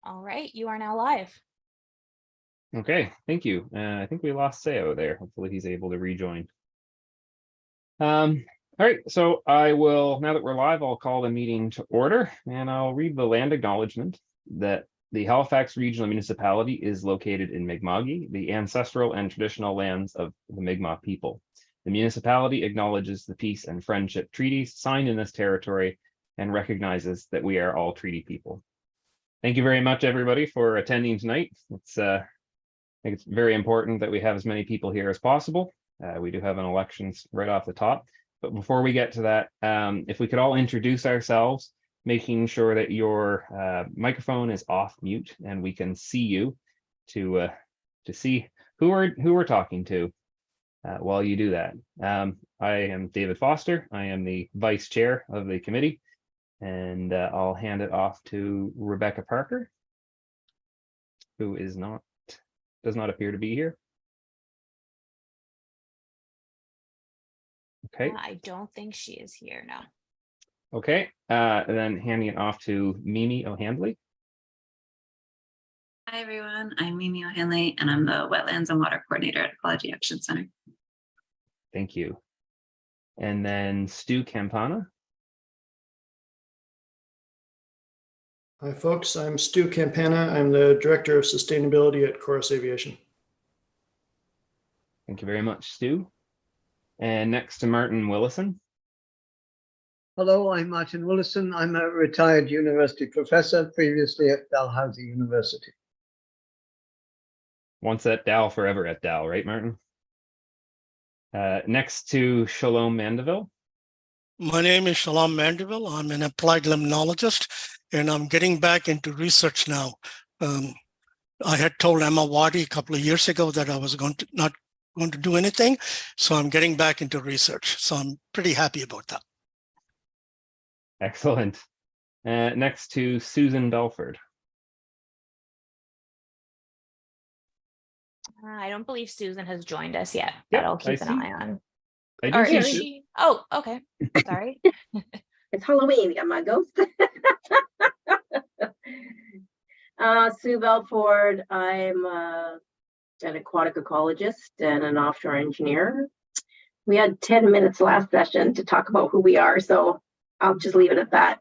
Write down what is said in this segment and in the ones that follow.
All right, you are now live. Okay, thank you. I think we lost Seo there. Hopefully he's able to rejoin. All right, so I will, now that we're live, I'll call the meeting to order and I'll read the land acknowledgement that the Halifax Regional Municipality is located in Mi'kma'ki, the ancestral and traditional lands of the Mi'kmaq people. The municipality acknowledges the peace and friendship treaties signed in this territory and recognizes that we are all treaty people. Thank you very much, everybody, for attending tonight. I think it's very important that we have as many people here as possible. We do have an elections right off the top. But before we get to that, if we could all introduce ourselves, making sure that your microphone is off mute and we can see you to see who we're talking to while you do that. I am David Foster. I am the vice chair of the committee, and I'll hand it off to Rebecca Parker, who does not appear to be here. Okay. I don't think she is here now. Okay, and then handing it off to Mimi O'Handley. Hi, everyone. I'm Mimi O'Handley, and I'm the Wetlands and Water Coordinator at Ecology Action Center. Thank you. And then Stu Campana. Hi, folks. I'm Stu Campana. I'm the Director of Sustainability at Chorus Aviation. Thank you very much, Stu. And next to Martin Willison. Hello, I'm Martin Willison. I'm a retired university professor, previously at Dalhousie University. Once at Dal, forever at Dal, right, Martin? Next to Shalom Mandeville. My name is Shalom Mandeville. I'm an applied limnologist, and I'm getting back into research now. I had told Emma Waddy a couple of years ago that I was not going to do anything, so I'm getting back into research. So I'm pretty happy about that. Excellent. Next to Susan Belford. I don't believe Susan has joined us yet, Yep, but I'll keep I an see. eye on. I do Or see is Sue. she? Oh, okay. Sorry. It's Halloween. We got my ghost. Sue Belford. I'm an aquatic ecologist and an offshore engineer. We had 10 minutes last session to talk about who we are, so I'll just leave it at that.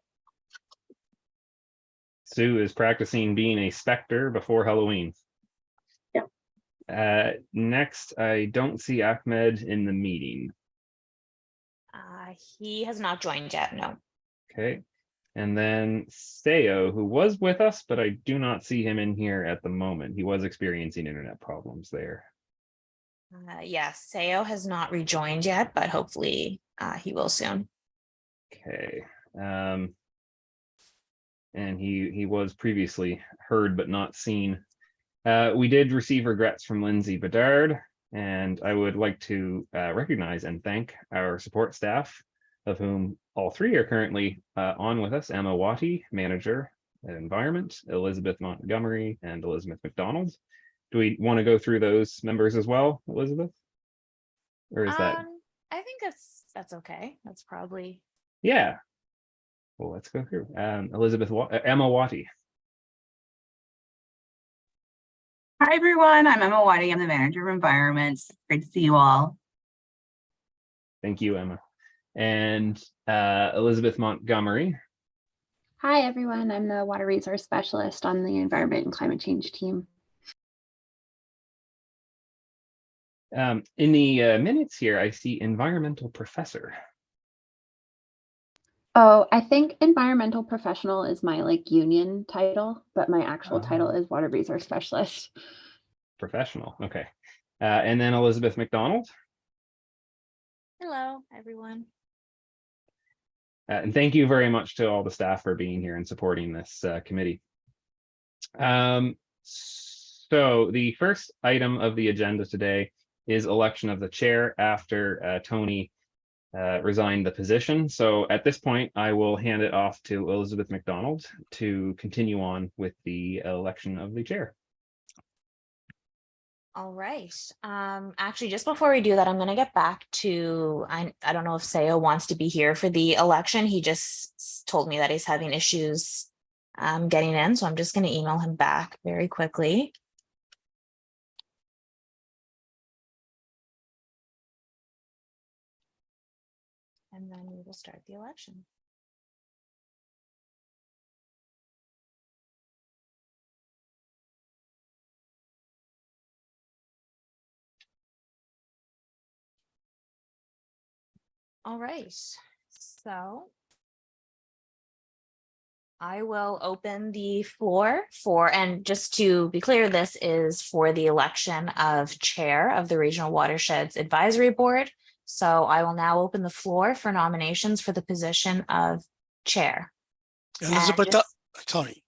Sue is practicing being a specter before Halloween. Yep. Next, I don't see Ahmed in the meeting. He has not joined yet, no. Okay. And then Seo, who was with us, but I do not see him in here at the moment. He was experiencing internet problems there. Yes, Seo has not rejoined yet, but hopefully he will soon. Okay. And he was previously heard but not seen. We did receive regrets from Lindsay Bedard, and I would like to recognize and thank our support staff, of whom all three are currently on with us: Emma Watty, Manager, Environment, Elizabeth Montgomery, and Elizabeth McDonald. Do we want to go through those members as well, Elizabeth? Or is that? I think that's okay. That's probably. Yeah. Well, let's go through. Emma Watty. Hi, everyone. I'm Emma Waddy. I'm the Manager of Environment. Great to see you all. Thank you, Emma. And Elizabeth Montgomery. Hi, everyone. I'm the Water Resource Specialist on the Environment and Climate Change team. In the minutes here, I see Environmental Professor. Oh, I think Environmental Professional is my union title, but my actual title is Water Resource Specialist. Professional, okay. And then Elizabeth McDonald. Hello, everyone. And thank you very much to all the staff for being here and supporting this committee. So the first item of the agenda today is election of the chair after Tony resigned the position. So at this point, I will hand it off to Elizabeth McDonald to continue on with the election of the chair. All right. Actually, just before we do that, I'm going to get back to, I don't know if Seo wants to be here for the election. He just told me that he's having issues getting in, so I'm just going to email him back very quickly. And then we will start the election. All right, so I will open the floor for, and just to be clear, this is for the election of chair of the Regional Watersheds Advisory Board. So I will now open the floor for nominations for the position of chair. Elizabeth, sorry.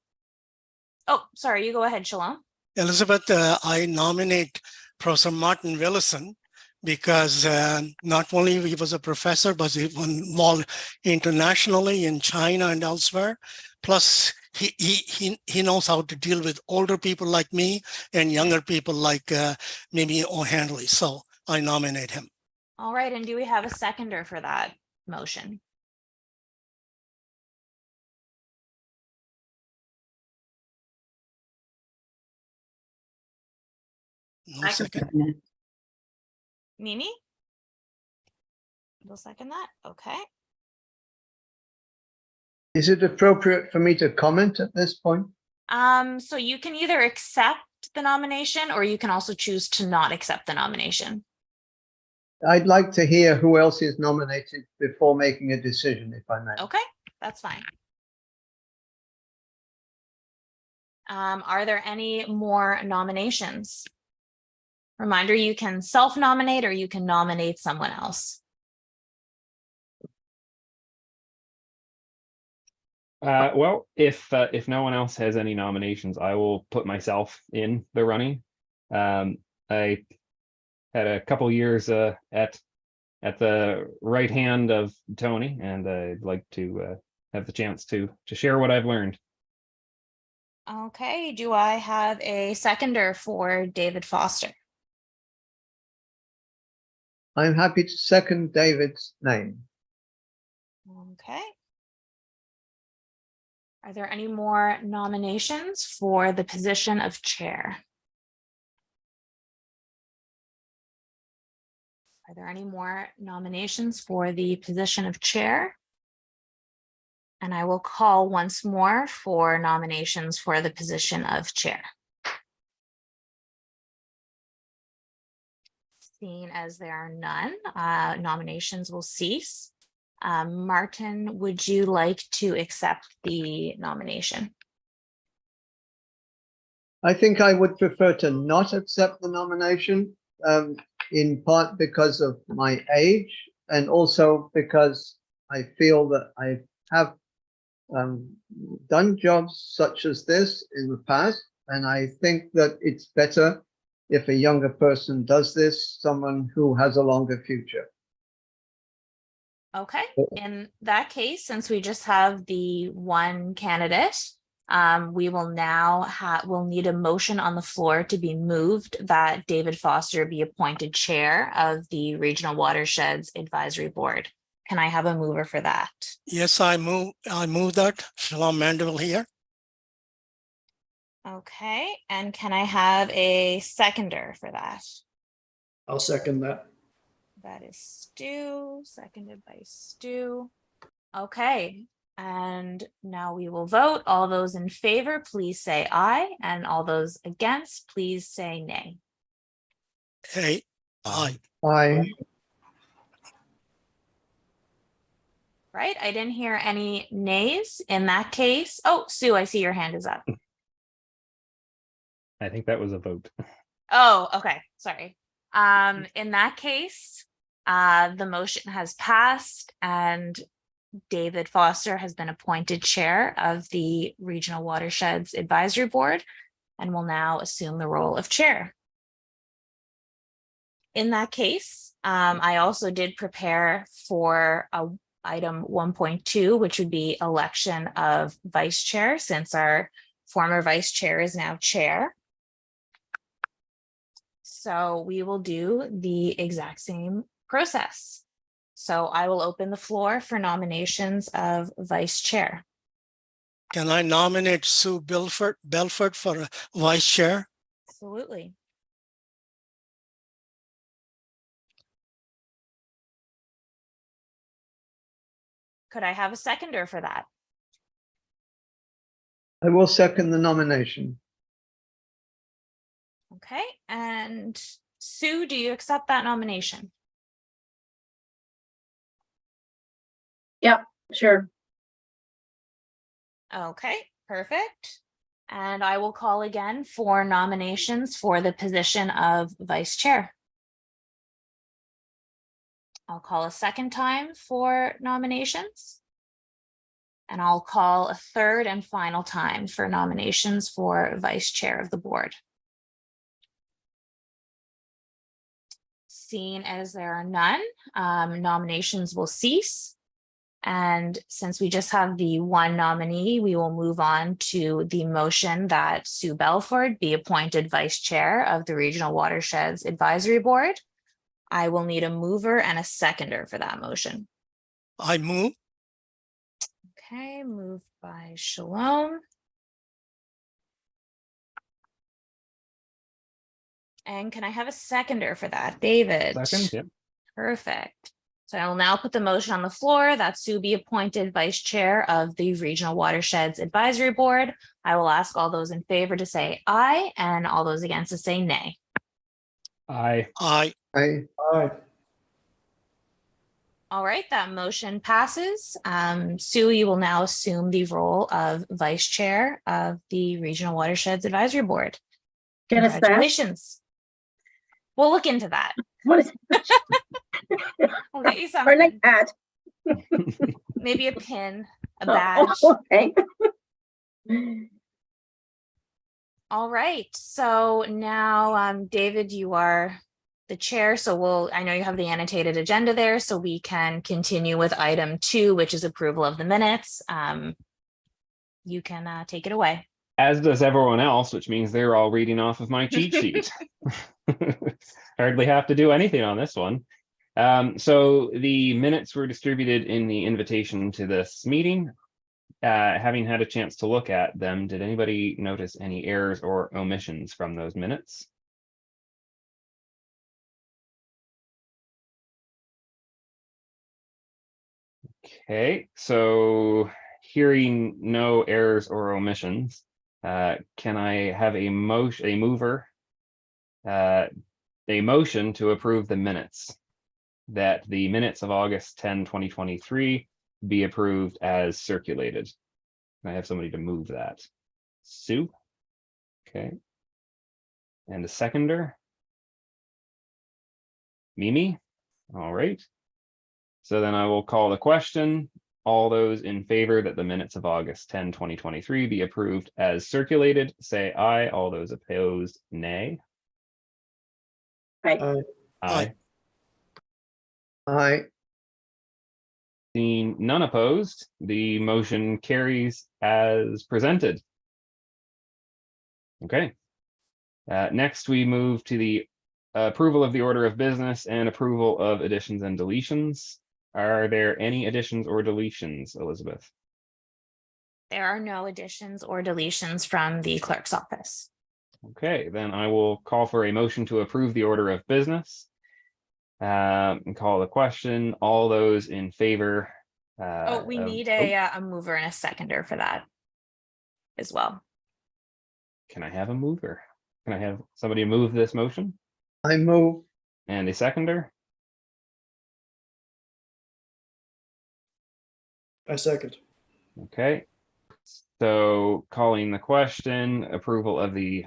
Oh, sorry, you go ahead, Shalom. Elizabeth, I nominate Professor Martin Willison because not only he was a professor, but he was involved internationally in China and elsewhere. Plus, he knows how to deal with older people like me and younger people like Mimi O'Hanley. So I nominate him. All right, and do we have a seconder for that motion? No second. Mimi? You'll second that? Okay. Is it appropriate for me to comment at this point? So you can either accept the nomination or you can also choose to not accept the nomination. I'd like to hear who else is nominated before making a decision, if I may. Okay, that's fine. Are there any more nominations? Reminder, you can self-nominate or you can nominate someone else. Well, if no one else has any nominations, I will put myself in the running. I had a couple years at the right hand of Tony, and I'd like to have the chance to share what I've learned. Okay, do I have a seconder for David Foster? I'm happy to second David's name. Okay. Are there any more nominations for the position of chair? Are there any more nominations for the position of chair? And I will call once more for nominations for the position of chair. Seeing as there are none, nominations will cease. Martin, would you like to accept the nomination? I think I would prefer to not accept the nomination, in part because of my age and also because I feel that I have done jobs such as this in the past, and I think that it's better if a younger person does this, someone who has a longer future. Okay, in that case, since we just have the one candidate, we will now we'll need a motion on the floor to be moved that David Foster be appointed chair of the Regional Watersheds Advisory Board. Can I have a mover for that? Yes, I move that. Shalom Mandeville here. Okay, and can I have a seconder for that? I'll second that. That is Stu, seconded by Stu. Okay, and now we will vote. All those in favor, please say aye, and all those against, please say nay. Hey, aye. Aye. Right, I didn't hear any nays in that case. Oh, Sue, I see your hand is up. I think that was a vote. Oh, okay, sorry. In that case, the motion has passed and David Foster has been appointed chair of the Regional Watersheds Advisory Board and will now assume the role of chair. In that case, I also did prepare for item 1.2, which would be election of vice chair, since our former vice chair is now chair. So we will do the exact same process. So I will open the floor for nominations of vice chair. Can I nominate Sue Belford for vice chair? Absolutely. Could I have a seconder for that? I will second the nomination. Okay, and Sue, do you accept that nomination? Yep, sure. Okay, perfect. And I will call again for nominations for the position of vice chair. I'll call a second time for nominations. And I'll call a third and final time for nominations for vice chair of the board. Seeing as there are none, nominations will cease. And since we just have the one nominee, we will move on to the motion that Sue Belford be appointed vice chair of the Regional Watersheds Advisory Board. I will need a mover and a seconder for that motion. I move. Okay, moved by Shalom. And can I have a seconder for that? David? Second, yep. Perfect. So I will now put the motion on the floor that Sue be appointed vice chair of the Regional Watersheds Advisory Board. I will ask all those in favor to say aye and all those against to say nay. Aye. Aye. Aye. All right, that motion passes. Sue, you will now assume the role of vice chair of the Regional Watersheds Advisory Board. Get us that. Congratulations. We'll look into that. What is We'll get you or something. like that? Maybe a pin, a Oh, badge. okay. All right. So now, David, you are the chair. So I know you have the annotated agenda there, so we can continue with item 2, which is approval of the minutes. You can take it away. As does everyone else, which means they're all reading off of my cheat sheet. Hardly have to do anything on this one. So the minutes were distributed in the invitation to this meeting. Having had a chance to look at them, did anybody notice any errors or omissions from those minutes? Okay, so hearing no errors or omissions, can I have a motion to approve the minutes, that the minutes of August 10, 2023 be approved as circulated? Can I have somebody to move that? Sue? Okay. And a seconder? Mimi? All right. So then I will call the question. All those in favor that the minutes of August 10, 2023 be approved as circulated, say aye. All those opposed, nay. Right. Aye. Aye. Seeing none opposed, the motion carries as presented. Okay. Next, we move to the approval of the order of business and approval of additions and deletions. Are there any additions or deletions, Elizabeth? There are no additions or deletions from the clerk's office. Okay, then I will call for a motion to approve the order of business. And call the question. All those in favor. We need a mover and a seconder for that as well. Can I have a mover? Can I have somebody move this motion? I move. And a seconder? I second. Okay. So calling the question, approval of the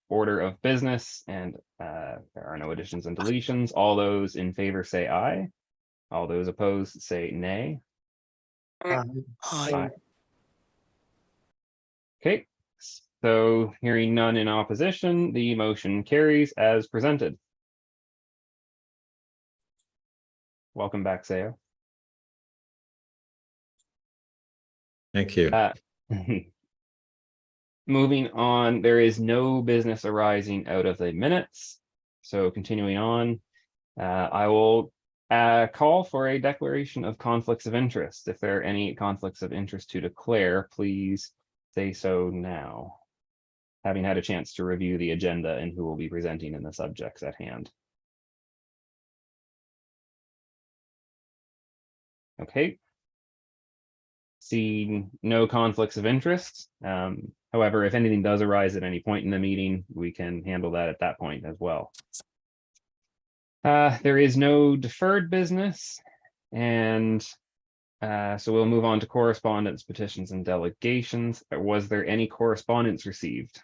order of business, and there are no additions and deletions. All those in favor say aye. All those opposed say nay. Aye. Aye. Okay, so hearing none in opposition, the motion carries as presented. Welcome back, Sayo. Thank you. Moving on, there is no business arising out of the minutes. So continuing on, I will call for a declaration of conflicts of interest. If there are any conflicts of interest to declare, please say so now, having had a chance to review the agenda and who will be presenting in the subjects at hand. Okay. Seeing no conflicts of interest. However, if anything does arise at any point in the meeting, we can handle that at that point as well. There is no deferred business, and so we'll move on to correspondence, petitions, and delegations. Was there any correspondence received?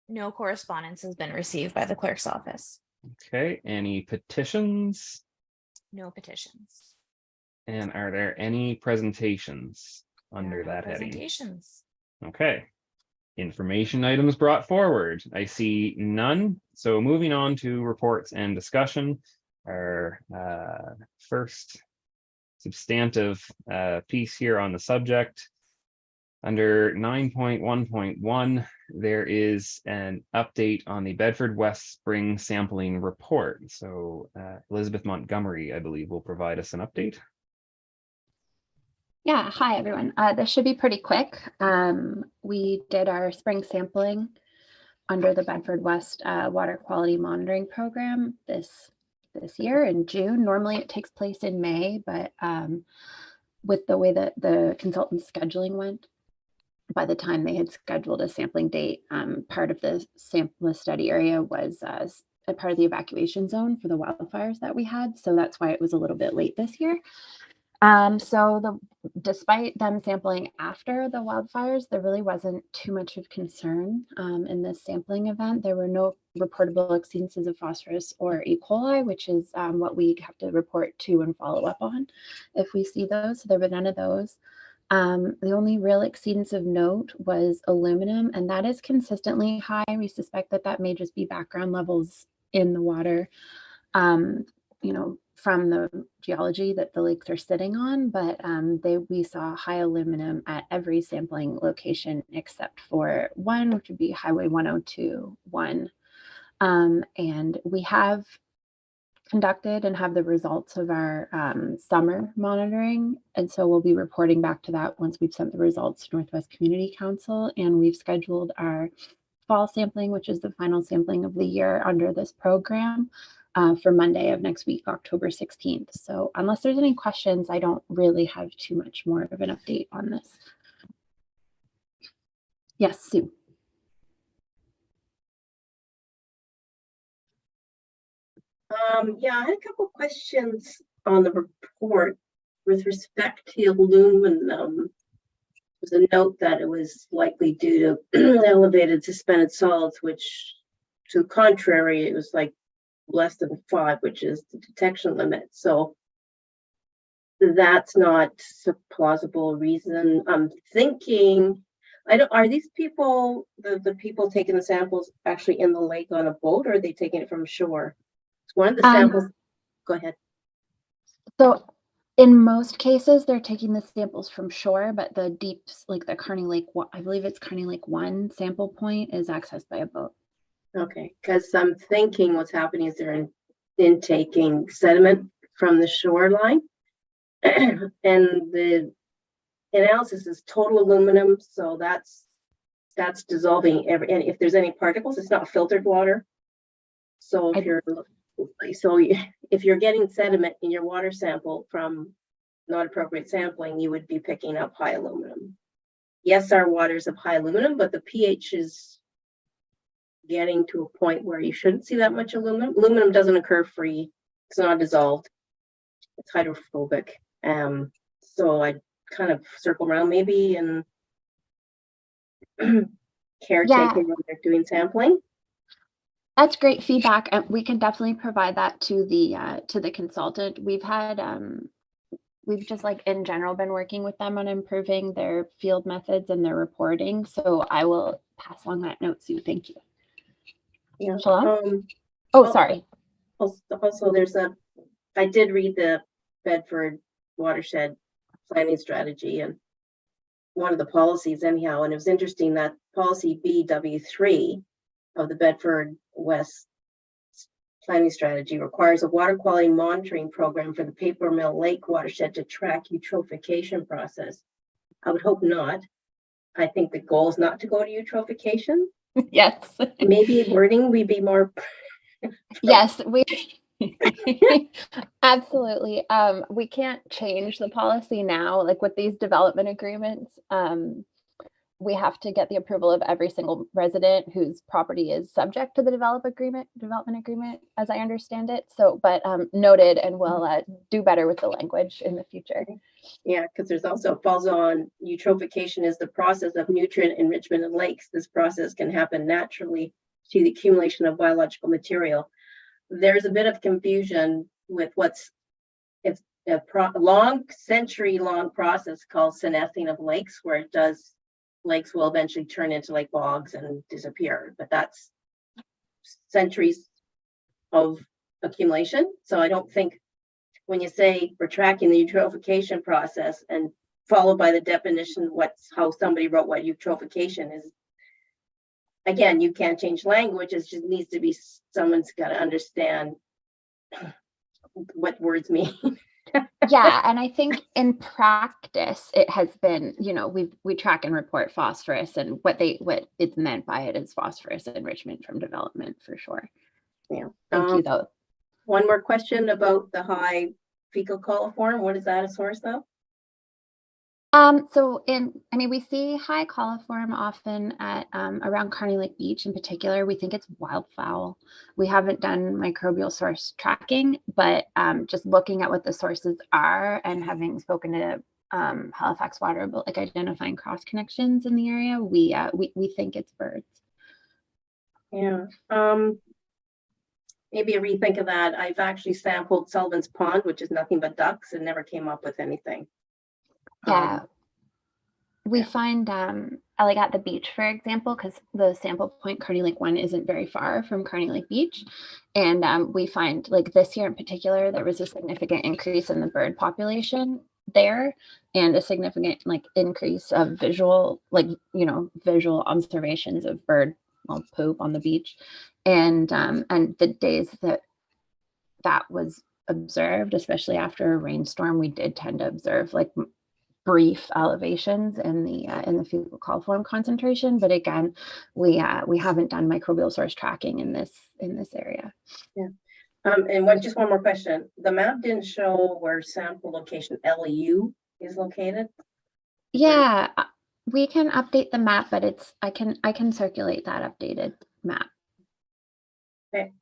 No correspondence has been received by the clerk's office. Okay, any petitions? No petitions. And are there any presentations There under are no that heading? presentations. Okay. Information items brought forward. I see none. So moving on to reports and discussion. Our first substantive piece here on the subject. Under 9.1.1, there is an update on the Bedford West Spring Sampling Report. So Elizabeth Montgomery, I believe, will provide us an update. Yeah, hi everyone. This should be pretty quick. We did our spring sampling under the Bedford West Water Quality Monitoring Program this year in June. Normally it takes place in May, but with the way that the consultant's scheduling went, by the time they had scheduled a sampling date, part of the sample study area was a part of the evacuation zone for the wildfires that we had. So that's why it was a little bit late this year. Despite them sampling after the wildfires, there really wasn't too much of concern in this sampling event. There were no reportable exceedances of phosphorus or E. coli, which is what we have to report to and follow up on if we see those. So there were none of those. The only real exceedance of note was aluminum, and that is consistently high. We suspect that that may just be background levels in the water, from the geology that the lakes are sitting on, but we saw high aluminum at every sampling location except for one, which would be Highway 102-1. And we have conducted and have the results of our summer monitoring. And so we'll be reporting back to that once we've sent the results to Northwest Community Council, and we've scheduled our fall sampling, which is the final sampling of the year under this program, for Monday of next week, October 16th. So unless there's any questions, I don't really have too much more of an update on this. Yes, Sue. Yeah, I had a couple questions on the report with respect to aluminum. There's a note that it was likely due to elevated suspended solids, which to the contrary, it was like less than 5, which is the detection limit. So that's not a plausible reason. I'm thinking, are these people, the people taking the samples actually in the lake on a boat, or are they taking it from shore? It's one of the samples. Go ahead. So in most cases, they're taking the samples from shore, but the deeps, like the Kearney Lake, I believe it's Kearney Lake 1 sample point, is accessed by a boat. Okay, because I'm thinking what's happening is they're intaking sediment from the shoreline, and the analysis is total aluminum, so that's dissolving and if there's any particles, it's not filtered water. So if you're getting sediment in your water sample from not appropriate sampling, you would be picking up high aluminum. Yes, our water's of high aluminum, but the pH is getting to a point where you shouldn't see that much aluminum. Aluminum doesn't occur free. It's not dissolved. It's hydrophobic. So I kind of circle around maybe and caretaking when they're doing sampling. That's great feedback. We can definitely provide that to the consultant. We've had we've just like in general been working with them on improving their field methods and their reporting. So I will pass along that note, Sue. Thank you. Yeah. Sorry. Also, I did read the Bedford Watershed Planning Strategy and one of the policies anyhow, and it was interesting that policy BW3 of the Bedford West planning strategy requires a water quality monitoring program for the Paper Mill Lake watershed to track eutrophication process. I would hope not. I think the goal is not to go to eutrophication. Yes. Maybe wording we be more. Yes, we absolutely. We can't change the policy now, like with these development agreements. We have to get the approval of every single resident whose property is subject to the development agreement, as I understand it. So, but noted, and we'll do better with the language in the future. Yeah, because there's also falls on eutrophication is the process of nutrient enrichment in lakes. This process can happen naturally to the accumulation of biological material. There's a bit of confusion with it's a century-long process called senescing of lakes, where lakes will eventually turn into like bogs and disappear, but that's centuries of accumulation. So I don't think when you say we're tracking the eutrophication process and followed by the definition, how somebody wrote what eutrophication is. Again, you can't change language. It just needs to be, someone's got to understand what words mean. Yeah, and I think in practice it has been, we track and report phosphorus, and what it's meant by it is phosphorus enrichment from development for sure. Yeah. Thank you though. One more question about the fecal coliform. What is that a source of? We see high coliform often at around Kearney Lake Beach in particular. We think it's wildfowl. We haven't done microbial source tracking, but just looking at what the sources are and having spoken to Halifax Water about like identifying cross connections in the area, we think it's birds. Yeah. Maybe a rethink of that. I've actually sampled Sullivan's Pond, which is nothing but ducks, and never came up with anything. Yeah, we find like at the beach, for example, because the sample point Kearney Lake 1 isn't very far from Kearney Lake Beach, and we find like this year in particular there was a significant increase in the bird population there, and a significant increase of visual observations of bird poop on the beach, and the days that was observed, especially after a rainstorm, we did tend to observe like brief elevations in the fecal coliform concentration, but again, we haven't done microbial source tracking in this area. Yeah. And just one more question. The map didn't show where sample location LEU is located. Yeah, we can update the map, but I can circulate that updated map. Okay,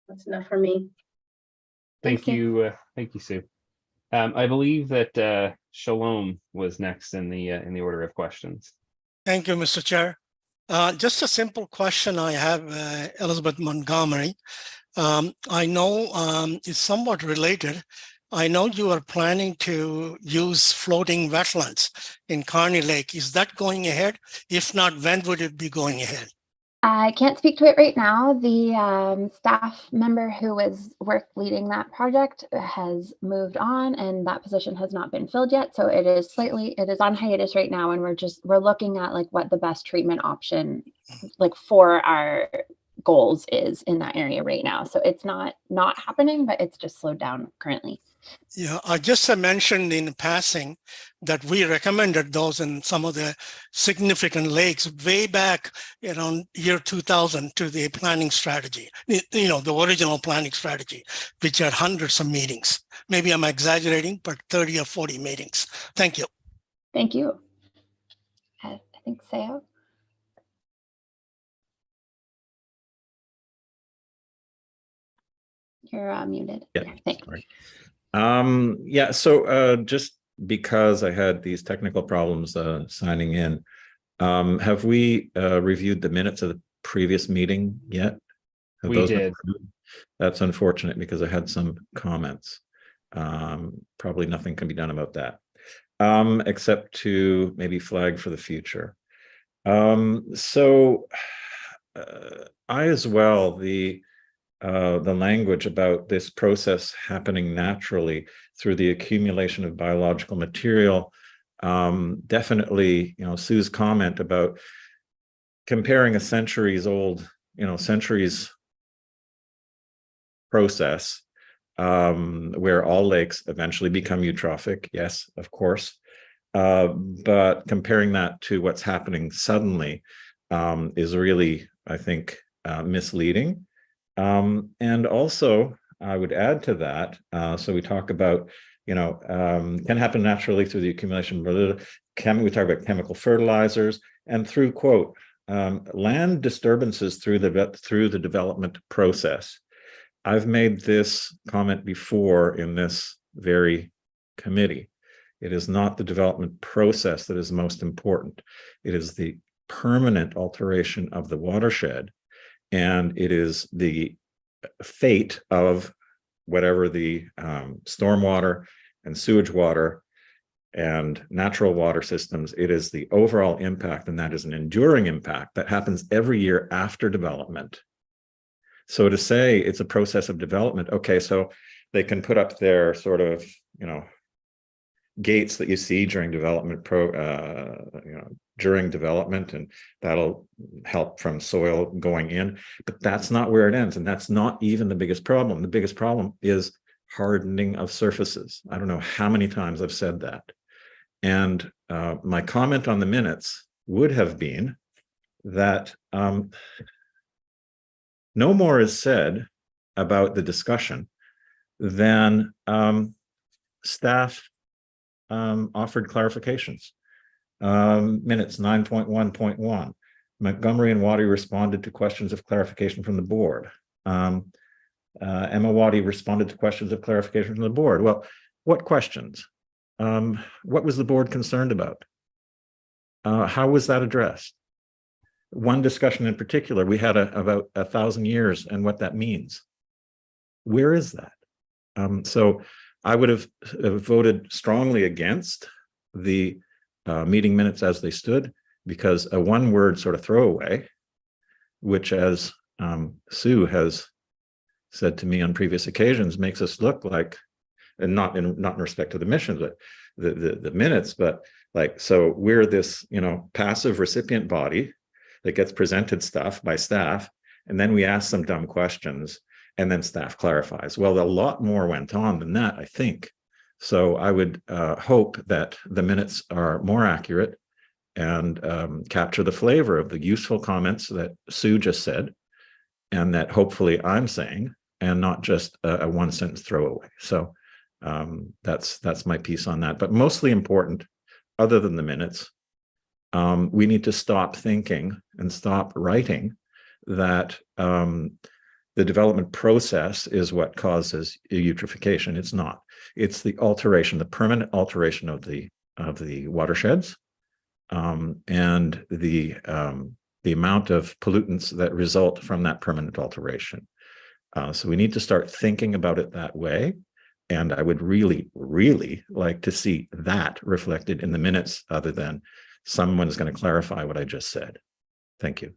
that's enough for me. Thank you, Sue. I believe that Shalom was next in the order of questions. Thank you, Mr. Chair. Just a simple question I have, Elizabeth Montgomery. I know it's somewhat related. I know you are planning to use floating wetlands in Kearney Lake. Is that going ahead? If not, when would it be going ahead? I can't speak to it right now. The staff member who was leading that project has moved on, and that position has not been filled yet. So it is on hiatus right now, and we're looking at like what the best treatment option like for our goals is in that area right now. So it's not happening, but it's just slowed down currently. Yeah, I just mentioned in passing that we recommended those in some of the significant lakes way back around year 2000 to the planning strategy, the original planning strategy, which had hundreds of meetings. Maybe I'm exaggerating, but 30 or 40 meetings. Thank you. Thank you. I think Sao. You're muted. Yeah, thanks. sorry. Yeah, so just because I had these technical problems signing in, have we reviewed the minutes of the previous meeting yet? We did. That's unfortunate because I had some comments. Probably nothing can be done about that, except to maybe flag for the future. So I as well, the language about this process happening naturally through the accumulation of biological material, definitely, Sue's comment about comparing a centuries process where all lakes eventually become eutrophic. Yes, of course. But comparing that to what's happening suddenly is really, I think, misleading. And also, I would add to that, so we talk about, can happen naturally through the accumulation. We talk about chemical fertilizers and through, quote, land disturbances through the development process. I've made this comment before in this very committee. It is not the development process that is most important. It is the permanent alteration of the watershed, and it is the fate of whatever the stormwater and sewage water and natural water systems. It is the overall impact, and that is an enduring impact that happens every year after development. So to say it's a process of development, okay, so they can put up their sort of, gates that you see during development, during development, and that'll help from soil going in, but that's not where it ends, and that's not even the biggest problem. The biggest problem is hardening of surfaces. I don't know how many times I've said that. And my comment on the minutes would have been that no more is said about the discussion than staff offered clarifications. Minutes 9.1.1. Montgomery and Waddy responded to questions of clarification from the board. Emma Waddy responded to questions of clarification from the board. Well, what questions? What was the board concerned about? How was that addressed? One discussion in particular, we had about 1,000 years and what that means. Where is that? So I would have voted strongly against the meeting minutes as they stood, because a one-word sort of throwaway, which, as Sue has said to me on previous occasions, makes us look like, and not in respect to the mission, but the minutes, but like, so we're this, passive recipient body that gets presented stuff by staff, and then we ask some dumb questions, and then staff clarifies. Well, a lot more went on than that, I think. So I would hope that the minutes are more accurate and capture the flavor of the useful comments that Sue just said, and that hopefully I'm saying, and not just a one-sentence throwaway. So that's my piece on that. But mostly important, other than the minutes, we need to stop thinking and stop writing that the development process is what causes eutrophication. It's not. It's the alteration, the permanent alteration of the watersheds, and the amount of pollutants that result from that permanent alteration. So we need to start thinking about it that way. And I would really, really like to see that reflected in the minutes, other than someone's going to clarify what I just said. Thank you.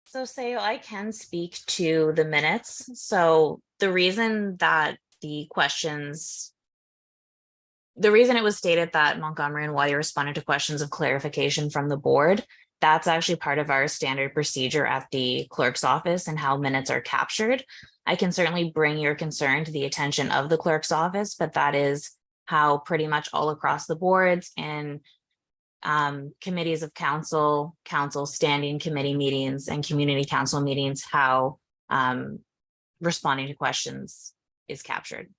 So Sayo, I can speak to the minutes. So the reason that the reason it was stated that Montgomery and Waddy responded to questions of clarification from the board, that's actually part of our standard procedure at the clerk's office and how minutes are captured. I can certainly bring your concern to the attention of the clerk's office, but that is how pretty much all across the boards and committees of council standing committee meetings and community council meetings, how responding to questions is captured,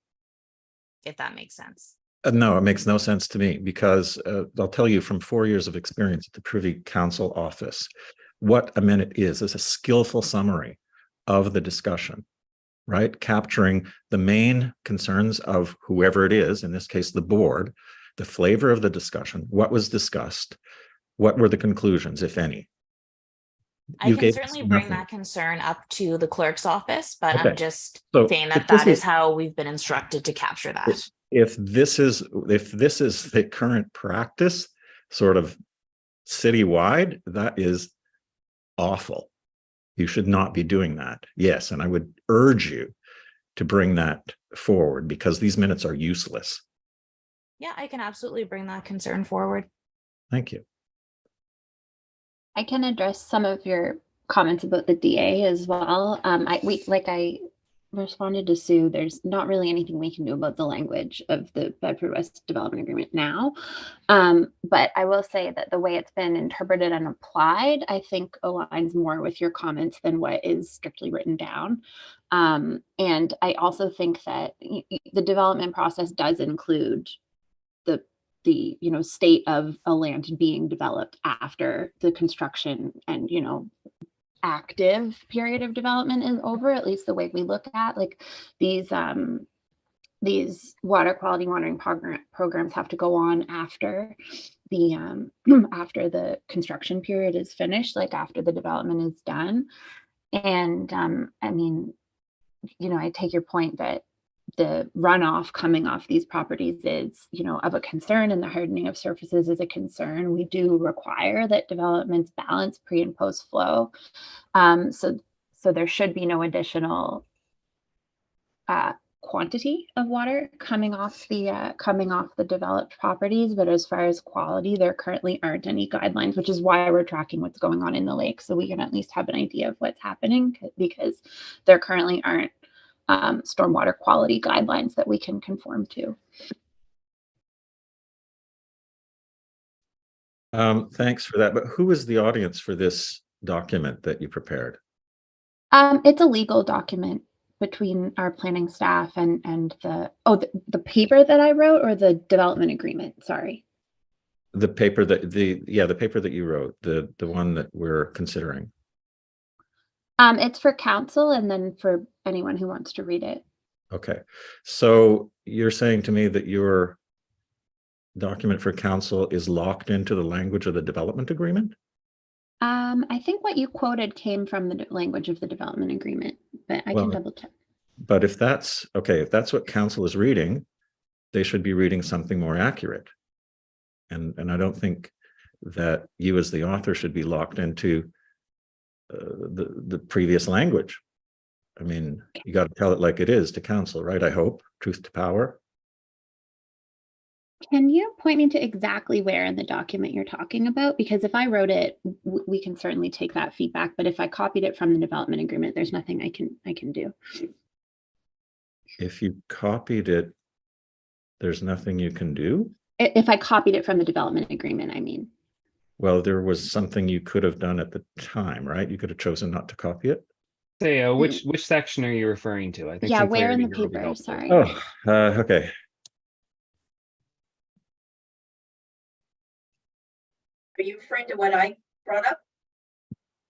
if that makes sense. No, it makes no sense to me, because I'll tell you from 4 years of experience at the Privy Council office, what a minute is a skillful summary of the discussion, right? Capturing the main concerns of whoever it is, in this case, the board, the flavor of the discussion, what was discussed, what were the conclusions, if any. I can certainly bring that concern up to the clerk's office, but okay. I'm just so saying that is how we've been instructed to capture that. If this is the current practice, sort of citywide, that is awful. You should not be doing that. Yes, and I would urge you to bring that forward, because these minutes are useless. Yeah, I can absolutely bring that concern forward. Thank you. I can address some of your comments about the DA as well. I responded to Sue, there's not really anything we can do about the language of the Bedford West Development Agreement now. But I will say that the way it's been interpreted and applied, I think aligns more with your comments than what is strictly written down. And I also think that the development process does include the state of a land being developed after the construction and active period of development is over, at least the way we look at like these water quality monitoring programs have to go on after the after the construction period is finished, like after the development is done. And I mean, I take your point that the runoff coming off these properties is, of a concern, and the hardening of surfaces is a concern. We do require that developments balance pre and post flow. So there should be no additional quantity of water coming off the developed properties. But as far as quality, there currently aren't any guidelines, which is why we're tracking what's going on in the lake, so we can at least have an idea of what's happening, because there currently aren't stormwater quality guidelines that we can conform to. Thanks for that. But who is the audience for this document that you prepared? It's a legal document between our planning staff and the paper that I wrote, or the development agreement. Sorry. The paper that the paper that you wrote, the one that we're considering. It's for council and then for anyone who wants to read it. Okay, so you're saying to me that your document for council is locked into the language of the development agreement? I think what you quoted came from the language of the development agreement, but I can double check. But if that's okay, if that's what council is reading, they should be reading something more accurate. And I don't think that you as the author should be locked into the previous language. I mean, you got to tell it like it is to council, right? I hope, truth to power. Can you point me to exactly where in the document you're talking about? Because if I wrote it, we can certainly take that feedback. But if I copied it from the development agreement, there's nothing I can do. If you copied it, there's nothing you can do? If I copied it from the development agreement, I mean. Well, there was something you could have done at the time, right? You could have chosen not to copy it. Say, which section are you referring to? I think. Yeah, where in the paper? Sorry. Oh, okay. Are you referring to what I brought up?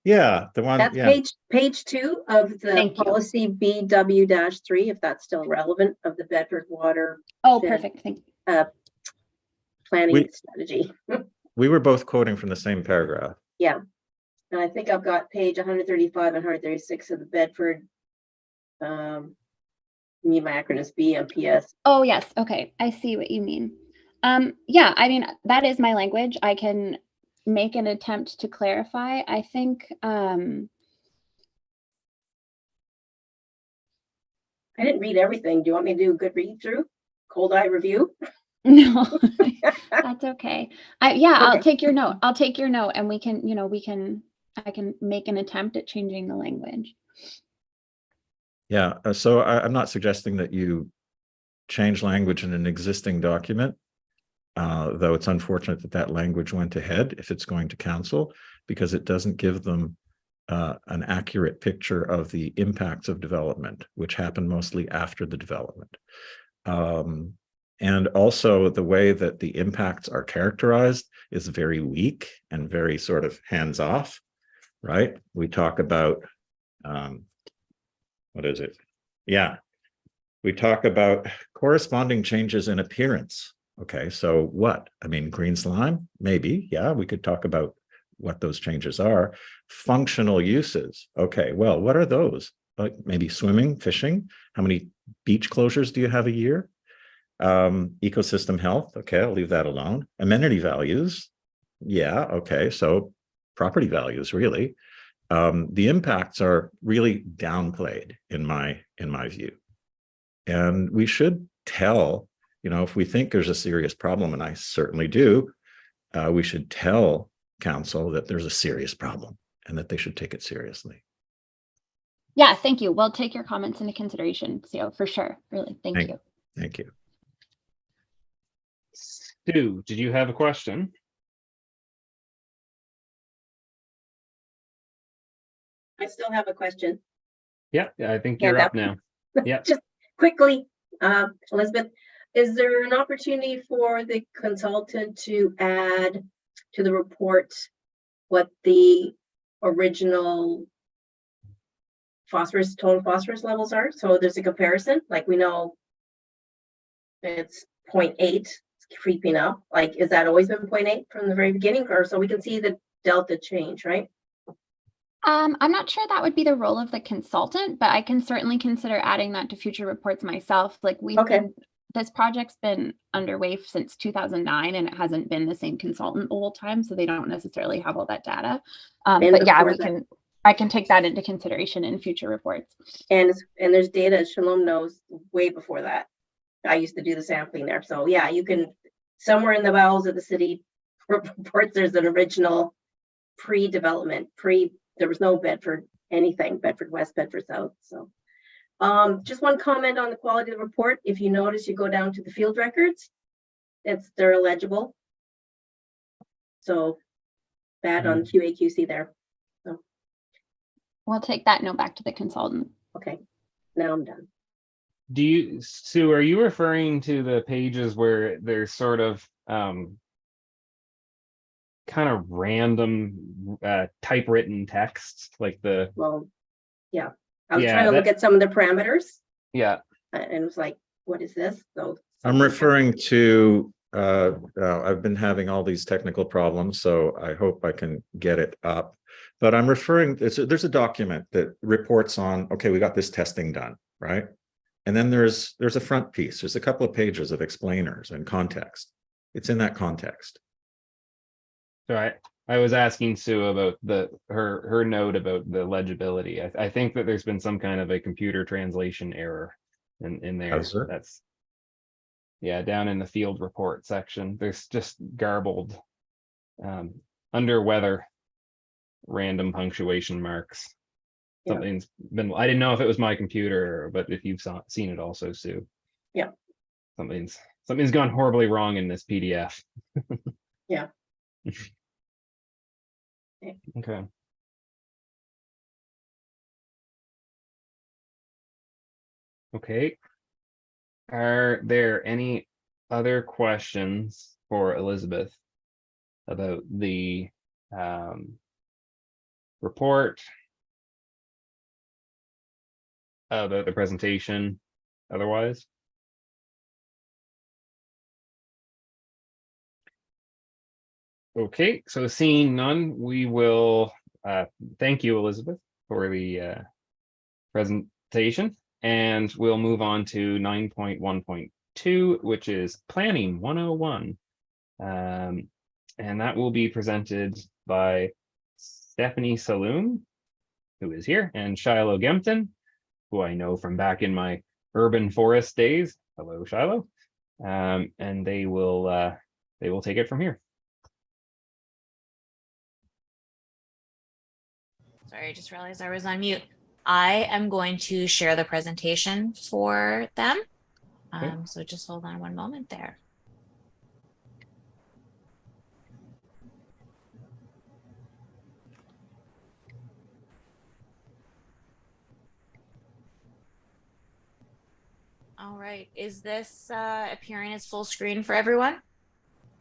Yeah, the one. That's page 2 of the policy BW-3, if that's still relevant, of the Bedford Water. Oh, perfect. Thank you. Planning strategy. We were both quoting from the same paragraph. Yeah. And I think I've got page 135 and 136 of the Bedford. Need my acronyms BMPS. Oh, yes. Okay. I see what you mean. Yeah, I mean, that is my language. I can make an attempt to clarify. I think I didn't read everything. Do you want me to do a good read through? Cold eye review? No, that's okay. Yeah, Okay. I'll take your note. I'll take your note, and we can, I can make an attempt at changing the language. Yeah, so I'm not suggesting that you change language in an existing document, though it's unfortunate that that language went ahead if it's going to council, because it doesn't give them an accurate picture of the impacts of development, which happen mostly after the development. And also the way that the impacts are characterized is very weak and very sort of hands-off, right? We talk about, what is it? Yeah, we talk about corresponding changes in appearance. Okay, so what? I mean, green slime, maybe, yeah, we could talk about what those changes are. Functional uses, okay, well, what are those? Like maybe swimming, fishing? How many beach closures do you have a year? Ecosystem health, okay, I'll leave that alone. Amenity values, yeah, okay, so property values, really. The impacts are really downplayed in my view. And we should tell, if we think there's a serious problem, and I certainly do, we should tell council that there's a serious problem and that they should take it seriously. Yeah, thank you. We'll take your comments into consideration. So for sure, really, thank you. Thank you. Stu, did you have a question? I still have a question. Yeah, I think Yeah, you're that- up now. Yeah. Just quickly, Elizabeth, is there an opportunity for the consultant to add to the report what the original total phosphorus levels are? So there's a comparison, like we know it's 0.8, it's creeping up. Like, is that always been 0.8 from the very beginning? Or so we can see the delta change, right? I'm not sure that would be the role of the consultant, but I can certainly consider adding that to future reports myself. Like this project's been underway since 2009 and it hasn't been the same consultant the whole time. So they don't necessarily have all that data. But yeah, I can take that into consideration in future reports. And there's data, Shalom knows, way before that. I used to do the sampling there. So yeah, you can, somewhere in the bowels of the city reports, there's an original pre-development, there was no Bedford anything, Bedford West, Bedford South. So just one comment on the quality of the report. If you notice, you go down to the field records, they're illegible. So bad on QA/QC there. So we'll take that note back to the consultant. Okay, now I'm done. Sue, are you referring to the pages where there's sort of kind of random typewritten text, like the? Well, yeah, I was trying to look at some of the parameters. Yeah, and it was like, what is this? So I'm referring to, I've been having all these technical problems, so I hope I can get it up. But I'm referring, there's a document that reports on, okay, we got this testing done, right? And then there's a front piece. There's a couple of pages of explainers and context. It's in that context. So I was asking Sue about her note about the legibility. I think that there's been some kind of a computer translation error in there. That's, yeah, down in the field report section. There's just garbled under weather random punctuation marks. Yeah. Something's been, I didn't know if it was my computer, but if you've seen it also, Sue. Yeah. Something's gone horribly wrong in this PDF. Yeah. Okay. Okay. Are there any other questions for Elizabeth about the report, about the presentation, otherwise? Okay, so seeing none, we will thank you, Elizabeth, for the presentation, and we'll move on to 9.1.2, which is Planning 101. And that will be presented by Stephanie Saloom, who is here, and Shiloh Gempton, who I know from back in my urban forest days. Hello, Shiloh. And they will take it from here. Sorry, I just realized I was on mute. I am going to share the presentation for them. Okay. So just hold on one moment there. All right, is this appearing as full screen for everyone?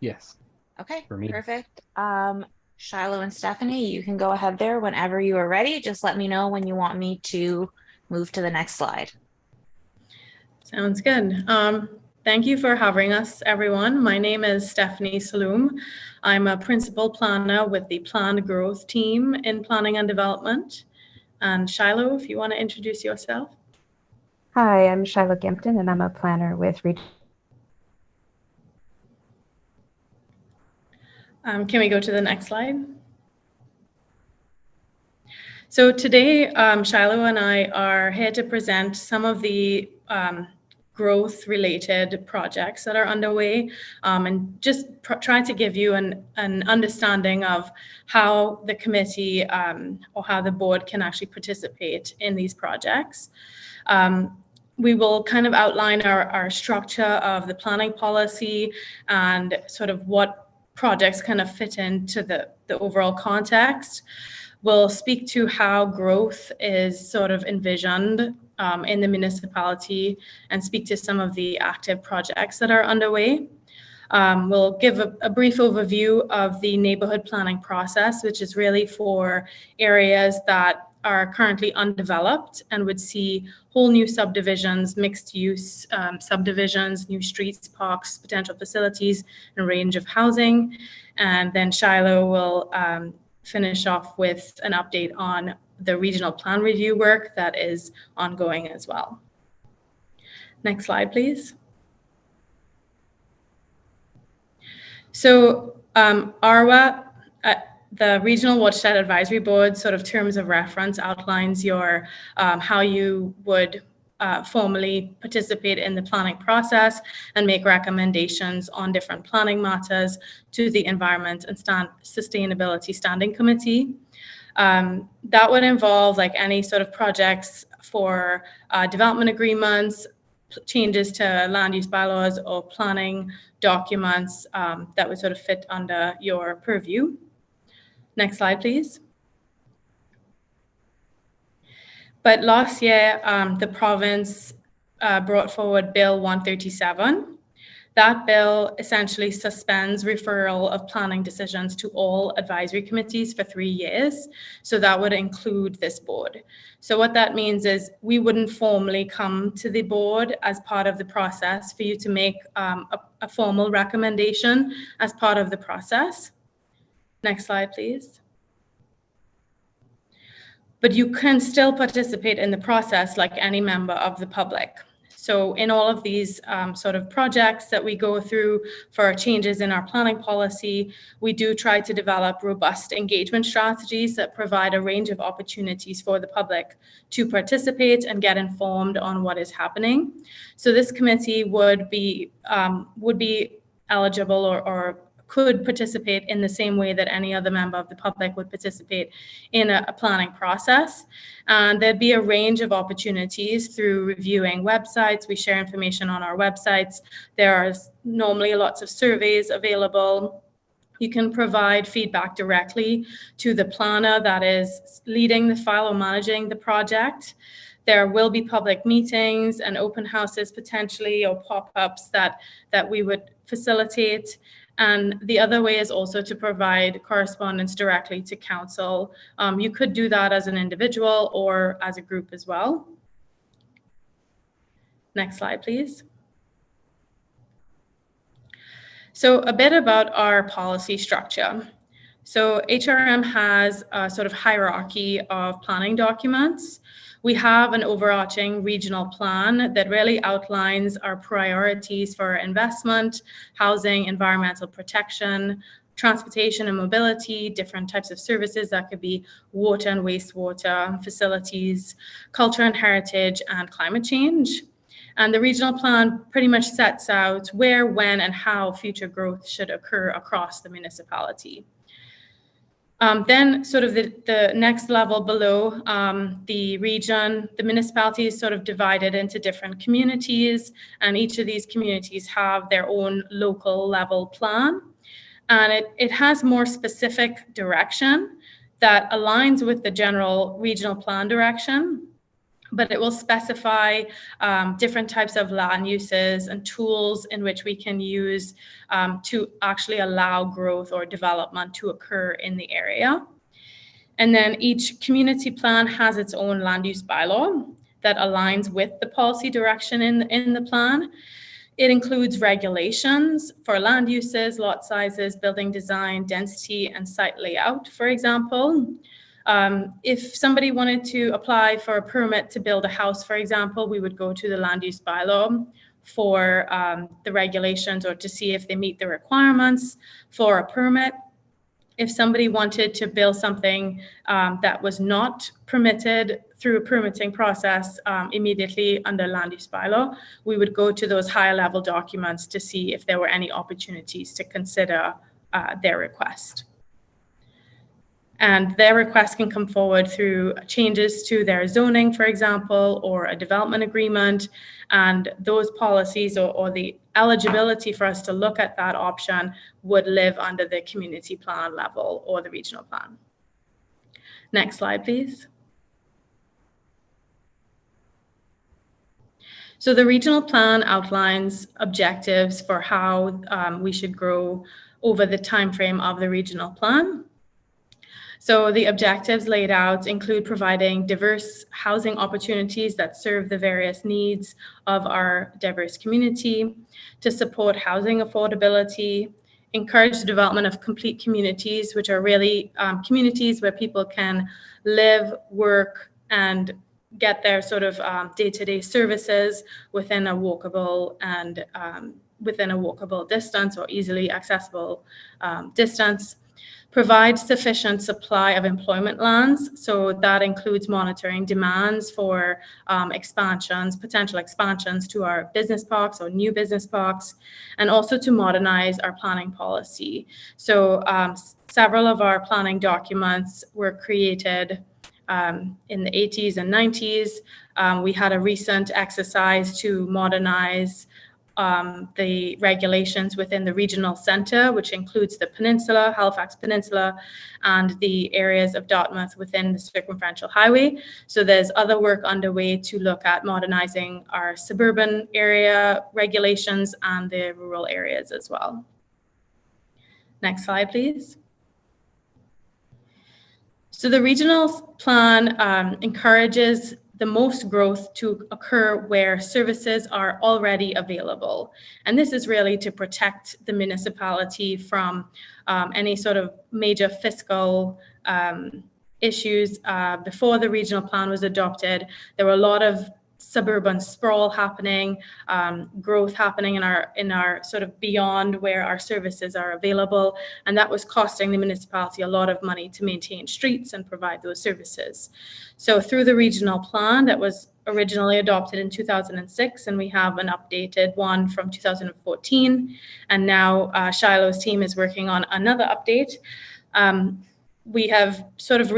Yes. Okay, for me. Perfect. Shiloh and Stephanie, you can go ahead there whenever you are ready. Just let me know when you want me to move to the next slide. Sounds good. Thank you for having us, everyone. My name is Stephanie Saloom. I'm a principal planner with the Planned Growth team in Planning and Development. And Shiloh, if you want to introduce yourself. Hi, I'm Shiloh Gempton, and I'm a planner with Regional. Can we go to the next slide? So today, Shiloh and I are here to present some of the growth related projects that are underway, and just trying to give you an understanding of how the committee or how the board can actually participate in these projects. We will kind of outline our structure of the planning policy and sort of what projects kind of fit into the overall context. We'll speak to how growth is sort of envisioned in the municipality and speak to some of the active projects that are underway. We'll give a brief overview of the neighborhood planning process, which is really for areas that are currently undeveloped and would see whole new subdivisions, mixed use subdivisions, new streets, parks, potential facilities, and a range of housing. And then Shiloh will finish off with an update on the regional plan review work that is ongoing as well. Next slide, please. So ARWA, the Regional Watershed Advisory Board sort of terms of reference outlines your how you would formally participate in the planning process and make recommendations on different planning matters to the Environment and Sustainability Standing Committee. That would involve like any sort of projects for development agreements, changes to land use bylaws, or planning documents that would sort of fit under your purview. Next slide, please. But last year, the province brought forward Bill 137. That bill essentially suspends referral of planning decisions to all advisory committees for 3 years. So that would include this board. So what that means is we wouldn't formally come to the board as part of the process for you to make a formal recommendation as part of the process. Next slide, please. But you can still participate in the process like any member of the public. So in all of these sort of projects that we go through for changes in our planning policy, we do try to develop robust engagement strategies that provide a range of opportunities for the public to participate and get informed on what is happening. So this committee would be eligible or could participate in the same way that any other member of the public would participate in a planning process. And there'd be a range of opportunities through reviewing websites. We share information on our websites. There are normally lots of surveys available. You can provide feedback directly to the planner that is leading the file or managing the project. There will be public meetings and open houses potentially, or pop-ups that we would facilitate. And the other way is also to provide correspondence directly to council. You could do that as an individual or as a group as well. Next slide, please. So a bit about our policy structure. So HRM has a sort of hierarchy of planning documents. We have an overarching regional plan that really outlines our priorities for investment, housing, environmental protection, transportation and mobility, different types of services that could be water and wastewater facilities, culture and heritage, and climate change. And the regional plan pretty much sets out where, when, and how future growth should occur across the municipality. Then sort of the next level below the region, the municipality is sort of divided into different communities, and each of these communities have their own local level plan. And it has more specific direction that aligns with the general regional plan direction, but it will specify different types of land uses and tools in which we can use to actually allow growth or development to occur in the area. And then each community plan has its own land use bylaw that aligns with the policy direction in the plan. It includes regulations for land uses, lot sizes, building design, density, and site layout, for example. If somebody wanted to apply for a permit to build a house, for example, we would go to the land use bylaw for the regulations or to see if they meet the requirements for a permit. if somebody wanted to build something that was not permitted through a permitting process immediately under land use bylaw, we would go to those higher level documents to see if there were any opportunities to consider their request. And their request can come forward through changes to their zoning, for example, or a development agreement. And those policies or the eligibility for us to look at that option would live under the community plan level or the regional plan. Next slide, please. So the regional plan outlines objectives for how we should grow over the timeframe of the regional plan. So the objectives laid out include providing diverse housing opportunities that serve the various needs of our diverse community, to support housing affordability, encourage the development of complete communities, which are really communities where people can live, work, and get their sort of day-to-day services within a walkable and within a walkable distance or easily accessible distance. Provide sufficient supply of employment lands. So that includes monitoring demands for expansions, potential expansions to our business parks or new business parks, and also to modernize our planning policy. So several of our planning documents were created in the 80s and 90s. We had a recent exercise to modernize the regulations within the regional center, which includes the peninsula, Halifax Peninsula, and the areas of Dartmouth within the circumferential highway. So there's other work underway to look at modernizing our suburban area regulations and the rural areas as well. Next slide, please. So the regional plan encourages the most growth to occur where services are already available. And this is really to protect the municipality from any sort of major fiscal issues. Before the regional plan was adopted, there were a lot of suburban sprawl happening, growth happening in our sort of beyond where our services are available, and that was costing the municipality a lot of money to maintain streets and provide those services. So through the regional plan that was originally adopted in 2006, and we have an updated one from 2014, and now Shiloh's team is working on another update. We have sort of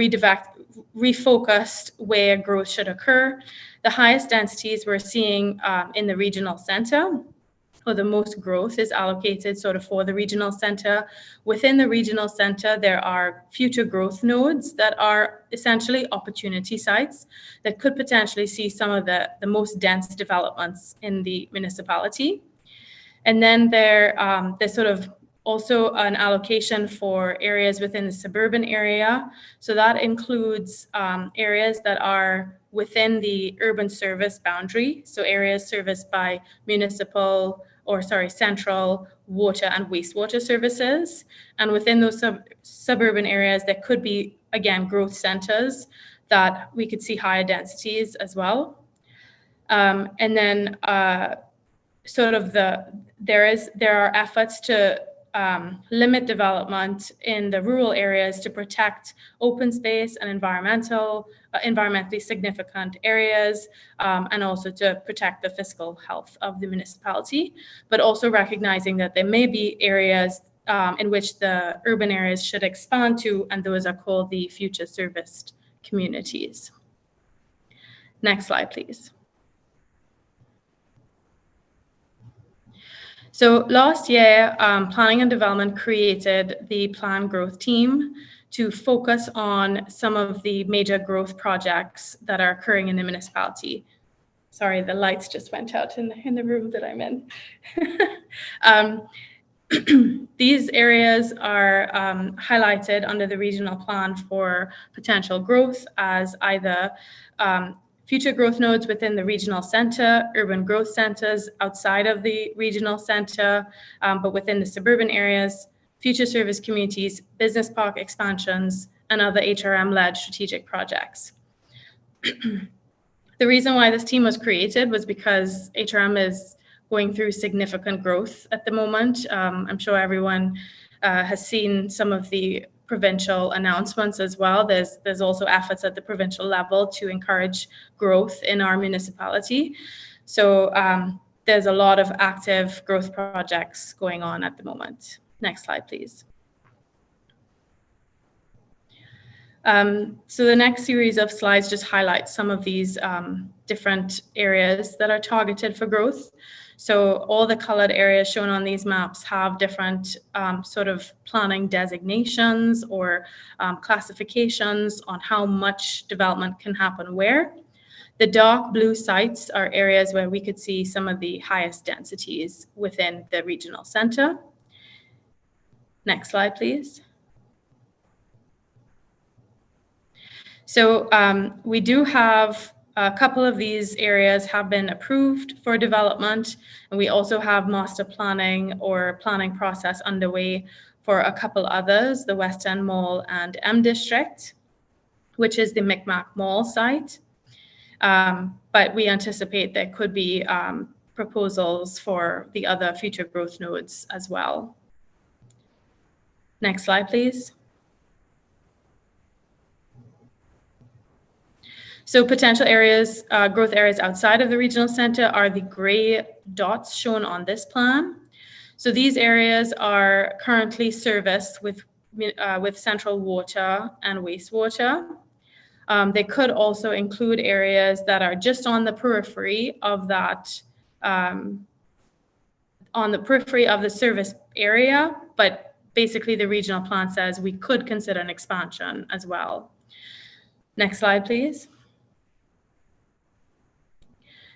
refocused where growth should occur. The highest densities we're seeing in the regional center, or the most growth is allocated sort of for the regional center. Within the regional center, there are future growth nodes that are essentially opportunity sites that could potentially see some of the most dense developments in the municipality. And then there's sort of also an allocation for areas within the suburban area. So that includes areas that are within the urban service boundary. So areas serviced by central water and wastewater services. And within those suburban areas, there could be, again, growth centers that we could see higher densities as well. And then there are efforts to limit development in the rural areas to protect open space and environmentally significant areas, and also to protect the fiscal health of the municipality, but also recognizing that there may be areas in which the urban areas should expand to, and those are called the future serviced communities. Next slide, please. So last year, Planning and Development created the Plan Growth Team to focus on some of the major growth projects that are occurring in the municipality. Sorry, the lights just went out in the room that I'm in. These areas are highlighted under the regional plan for potential growth as either future growth nodes within the regional center, urban growth centers outside of the regional center, but within the suburban areas, future service communities, business park expansions, and other HRM-led strategic projects. The reason why this team was created was because HRM is going through significant growth at the moment. I'm sure everyone has seen some of the provincial announcements as well. There's also efforts at the provincial level to encourage growth in our municipality. So there's a lot of active growth projects going on at the moment. Next slide, please. So the next series of slides just highlights some of these different areas that are targeted for growth. So all the colored areas shown on these maps have different sort of planning designations or classifications on how much development can happen where. The dark blue sites are areas where we could see some of the highest densities within the regional center. Next slide, please. So we do have a couple of these areas have been approved for development, and we also have master planning or planning process underway for a couple others, the West End Mall and M District, which is the Micmac Mall site. But we anticipate there could be proposals for the other future growth nodes as well. Next slide, please. So potential areas, growth areas outside of the regional center are the gray dots shown on this plan. So these areas are currently serviced with central water and wastewater. They could also include areas that are just on the periphery of that, on the periphery of the service area, but basically the regional plan says we could consider an expansion as well. Next slide, please.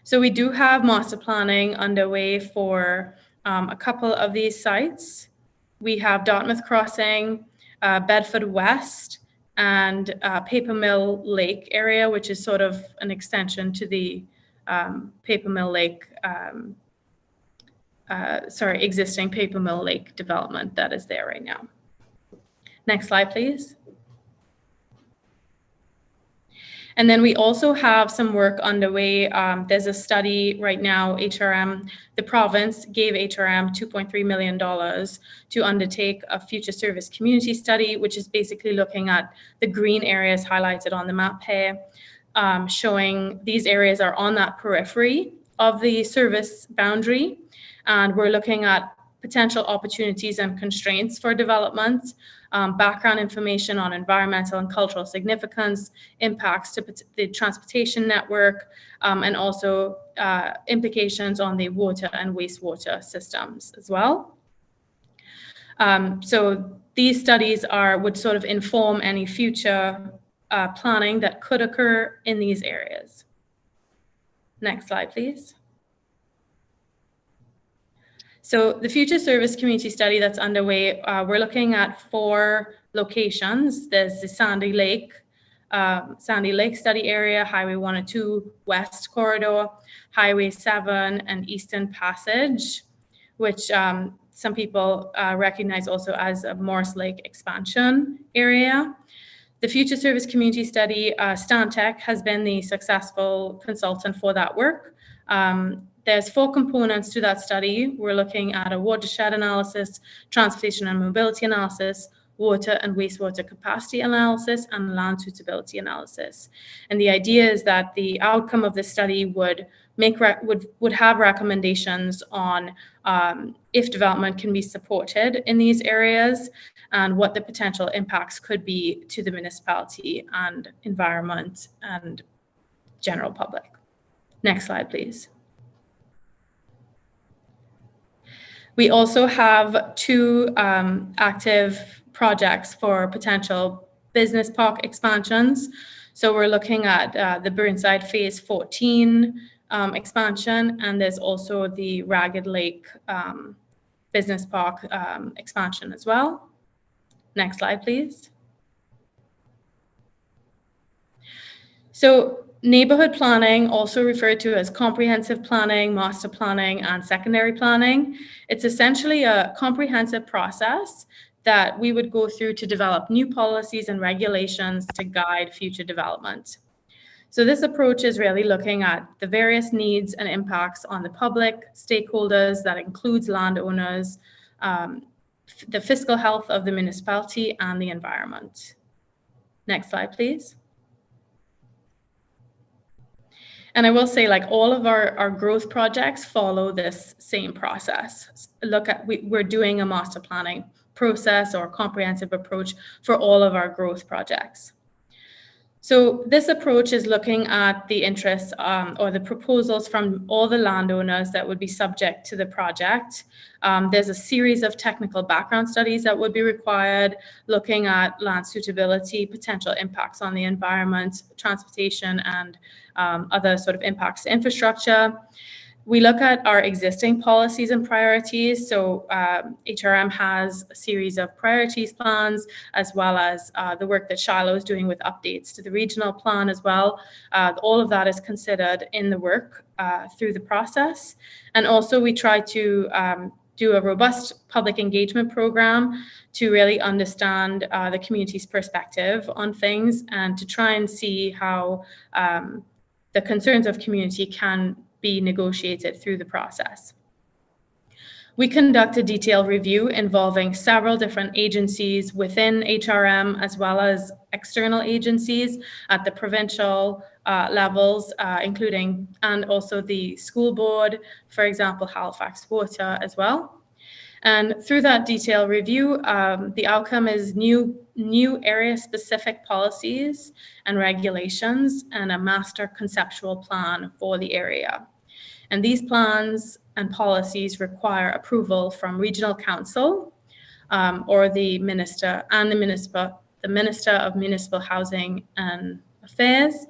So we do have master planning underway for a couple of these sites. We have Dartmouth Crossing, Bedford West, and Paper Mill Lake area, which is sort of an extension to the Paper Mill Lake, existing Paper Mill Lake development that is there right now. Next slide, please. And then we also have some work underway. There's a study right now, HRM, the province gave HRM $2.3 million to undertake a future service community study, which is basically looking at the green areas highlighted on the map here, showing these areas are on that periphery of the service boundary. And we're looking at potential opportunities and constraints for development, background information on environmental and cultural significance, impacts to the transportation network, and also implications on the water and wastewater systems as well. So these studies would sort of inform any future planning that could occur in these areas. Next slide, please. So the future service community study that's underway, we're looking at 4 locations. There's the Sandy Lake study area, Highway 102 West Corridor, Highway 7 and Eastern Passage, which some people recognize also as a Morris Lake expansion area. The future service community study, Stantec has been the successful consultant for that work. There's 4 components to that study. We're looking at a watershed analysis, transportation and mobility analysis, water and wastewater capacity analysis, and land suitability analysis. And the idea is that the outcome of this study would have recommendations on if development can be supported in these areas and what the potential impacts could be to the municipality and environment and general public. Next slide, please. We also have 2 active projects for potential business park expansions. So we're looking at the Burnside Phase 14 expansion, and there's also the Ragged Lake Business Park expansion as well. Next slide, please. So neighborhood planning, also referred to as comprehensive planning, master planning, and secondary planning. It's essentially a comprehensive process that we would go through to develop new policies and regulations to guide future development. So this approach is really looking at the various needs and impacts on the public, stakeholders, that includes landowners, the fiscal health of the municipality and the environment. Next slide, please. And I will say, like, all of our growth projects follow this same process. We're doing a master planning process or comprehensive approach for all of our growth projects. So this approach is looking at the interests or the proposals from all the landowners that would be subject to the project. There's a series of technical background studies that would be required, looking at land suitability, potential impacts on the environment, transportation, and other sort of impacts to infrastructure. We look at our existing policies and priorities. So HRM has a series of priorities plans, as well as the work that Shiloh is doing with updates to the regional plan as well. All of that is considered in the work through the process. And also we try to do a robust public engagement program to really understand the community's perspective on things and to try and see how the concerns of community can be negotiated through the process. We conduct a detailed review involving several different agencies within HRM, as well as external agencies at the provincial levels, including, and also the school board, for example, Halifax Water as well. And through that detailed review, the outcome is new area-specific policies and regulations and a master conceptual plan for the area. And these plans and policies require approval from Regional Council or the Minister and the Minister of Municipal Housing and Affairs.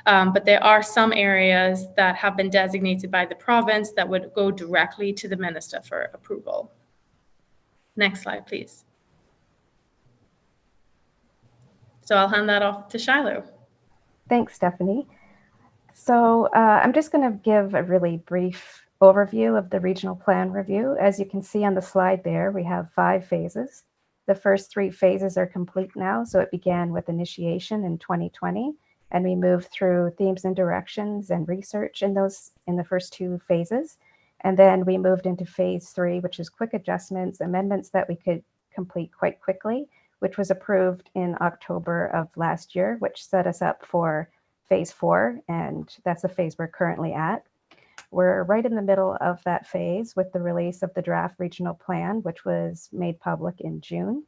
But there are some areas that have been designated by the province that would go directly to the Minister for approval. Next slide, please. So I'll hand that off to Shiloh. Thanks, Stephanie. So I'm just going to give a really brief overview of the regional plan review. As you can see on the slide there, we have 5 phases. The first 3 phases are complete now. So it began with initiation in 2020, and we moved through themes and directions and research in the first 2 phases. And then we moved into phase 3, which is quick adjustments, amendments that we could complete quite quickly, which was approved in October of last year, which set us up for phase 4. And that's the phase we're currently at. We're right in the middle of that phase with the release of the draft regional plan, which was made public in June.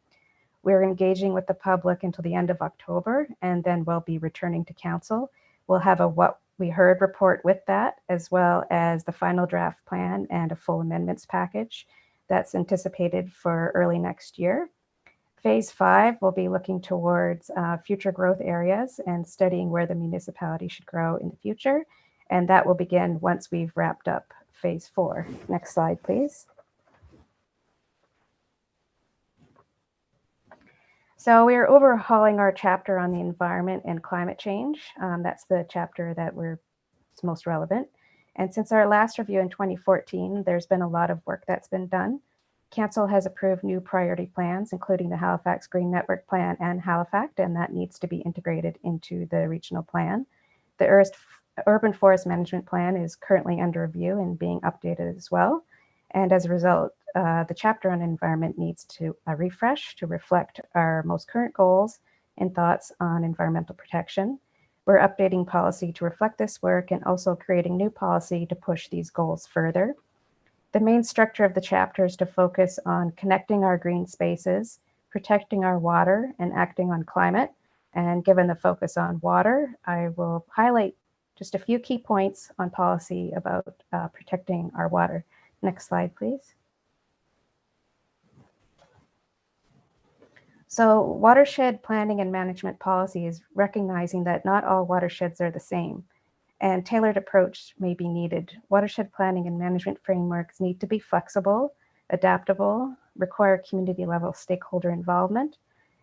We're engaging with the public until the end of October, and then we'll be returning to council. We'll have a what we heard report with that, as well as the final draft plan and a full amendments package that's anticipated for early next year. Phase 5 will be looking towards future growth areas and studying where the municipality should grow in the future. And that will begin once we've wrapped up phase 4. Next slide, please. So we are overhauling our chapter on the environment and climate change. That's the chapter that it's most relevant. And since our last review in 2014, there's been a lot of work that's been done. Council has approved new priority plans, including the Halifax Green Network Plan and Halifax, and that needs to be integrated into the regional plan. The Urban Forest Management Plan is currently under review and being updated as well. And as a result, the chapter on environment needs to refresh to reflect our most current goals and thoughts on environmental protection. We're updating policy to reflect this work and also creating new policy to push these goals further. The main structure of the chapter is to focus on connecting our green spaces, protecting our water, and acting on climate. And given the focus on water, I will highlight just a few key points on policy about protecting our water. Next slide, please. So watershed planning and management policy is recognizing that not all watersheds are the same, and tailored approach may be needed. Watershed planning and management frameworks need to be flexible, adaptable, require community level stakeholder involvement,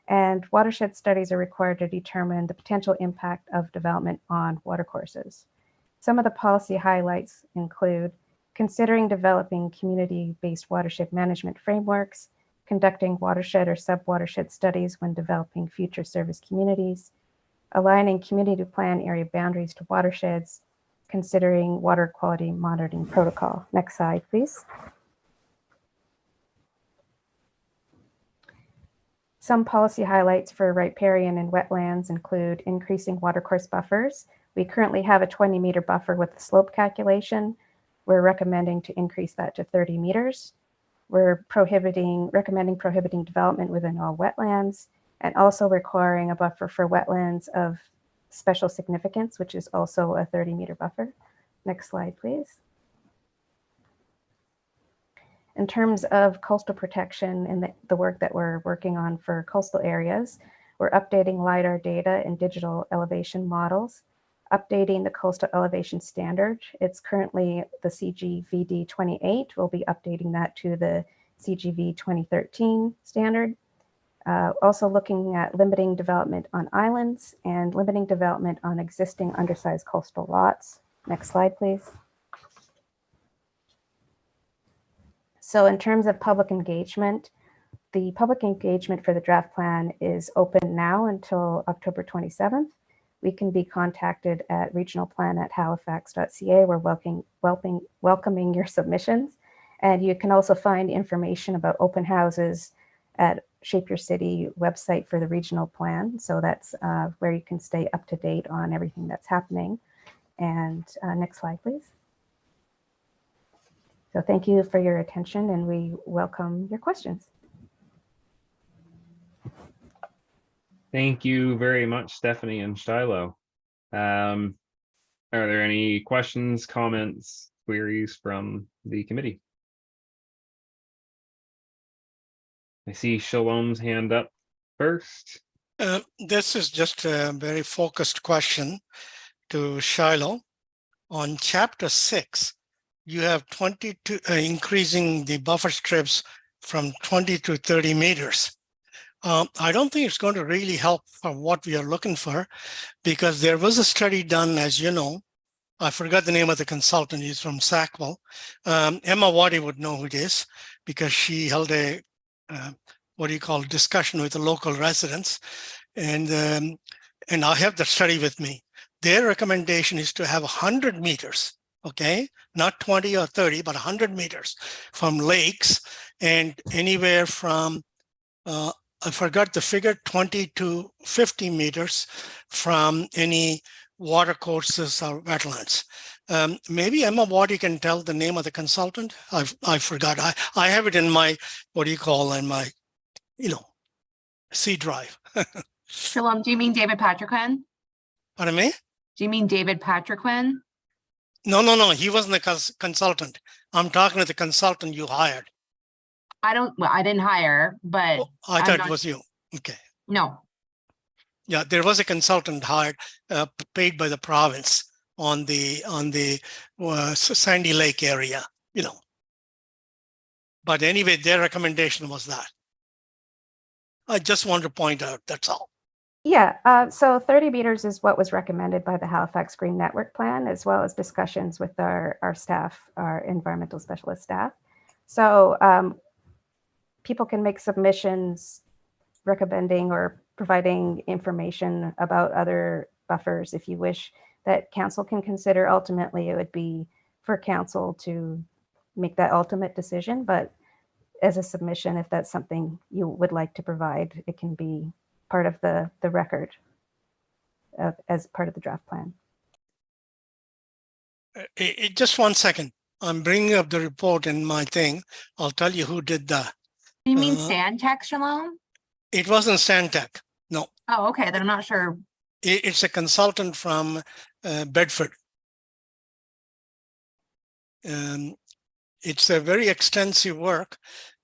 and watershed studies are required to determine the potential impact of development on watercourses. Some of the policy highlights include considering developing community-based watershed management frameworks, conducting watershed or sub-watershed studies when developing future service communities, aligning community plan area boundaries to watersheds, considering water quality monitoring protocol. Next slide, please. Some policy highlights for riparian and wetlands include increasing watercourse buffers. We currently have a 20-meter buffer with the slope calculation. We're recommending to increase that to 30 meters. We're recommending prohibiting development within all wetlands, and also requiring a buffer for wetlands of special significance, which is also a 30-meter buffer. Next slide, please. In terms of coastal protection and the work that we're working on for coastal areas, we're updating LiDAR data and digital elevation models, updating the coastal elevation standard. It's currently the CGVD 28. We'll be updating that to the CGV 2013 standard. Also looking at limiting development on islands and limiting development on existing undersized coastal lots. Next slide, please. So in terms of public engagement, the public engagement for the draft plan is open now until October 27th. We can be contacted at regionalplan@halifax.ca. We're welcoming your submissions. And you can also find information about open houses at Shape Your City website for the regional plan. So that's where you can stay up to date on everything that's happening. And next slide, please. So thank you for your attention, and we welcome your questions. Thank you very much, Stephanie and Shiloh. Are there any questions, comments, queries from the committee? I see Shalom's hand up first. This is just a very focused question to Shiloh. On chapter 6, you have 22 increasing the buffer strips from 20 to 30 meters. I don't think it's going to really help for what we are looking for, because there was a study done, as you know. I forgot the name of the consultant. He's from Sackville. Emma Waddy would know who it is, because she held a discussion with the local residents, and I have the study with me. Their recommendation is to have 100 meters, okay, not 20 or 30, but 100 meters from lakes, and anywhere from I forgot the figure, 20 to 50 meters from any water courses or wetlands. Maybe Emma Waddy can tell the name of the consultant. I forgot. I have it in my, in my, C drive. Shalom, do you mean David Patriquin? Pardon me? Do you mean David Patriquin? No. He wasn't a consultant. I'm talking to the consultant you hired. I didn't hire, but I thought it was you. Okay. No. Yeah, there was a consultant hired, paid by the province on the Sandy Lake area, But anyway, their recommendation was that. I just want to point out, that's all. Yeah, so 30 meters is what was recommended by the Halifax Green Network Plan, as well as discussions with our staff, our environmental specialist staff. So people can make submissions recommending or providing information about other buffers if you wish, that council can consider. Ultimately, it would be for council to make that ultimate decision, but as a submission, if that's something you would like to provide, it can be part of the record as part of the draft plan. Just 1 second. I'm bringing up the report in my thing. I'll tell you who did that. You mean Stantec, Shalom? It wasn't Stantec. No. Oh, okay. Then I'm not sure. It's a consultant from Bedford. It's a very extensive work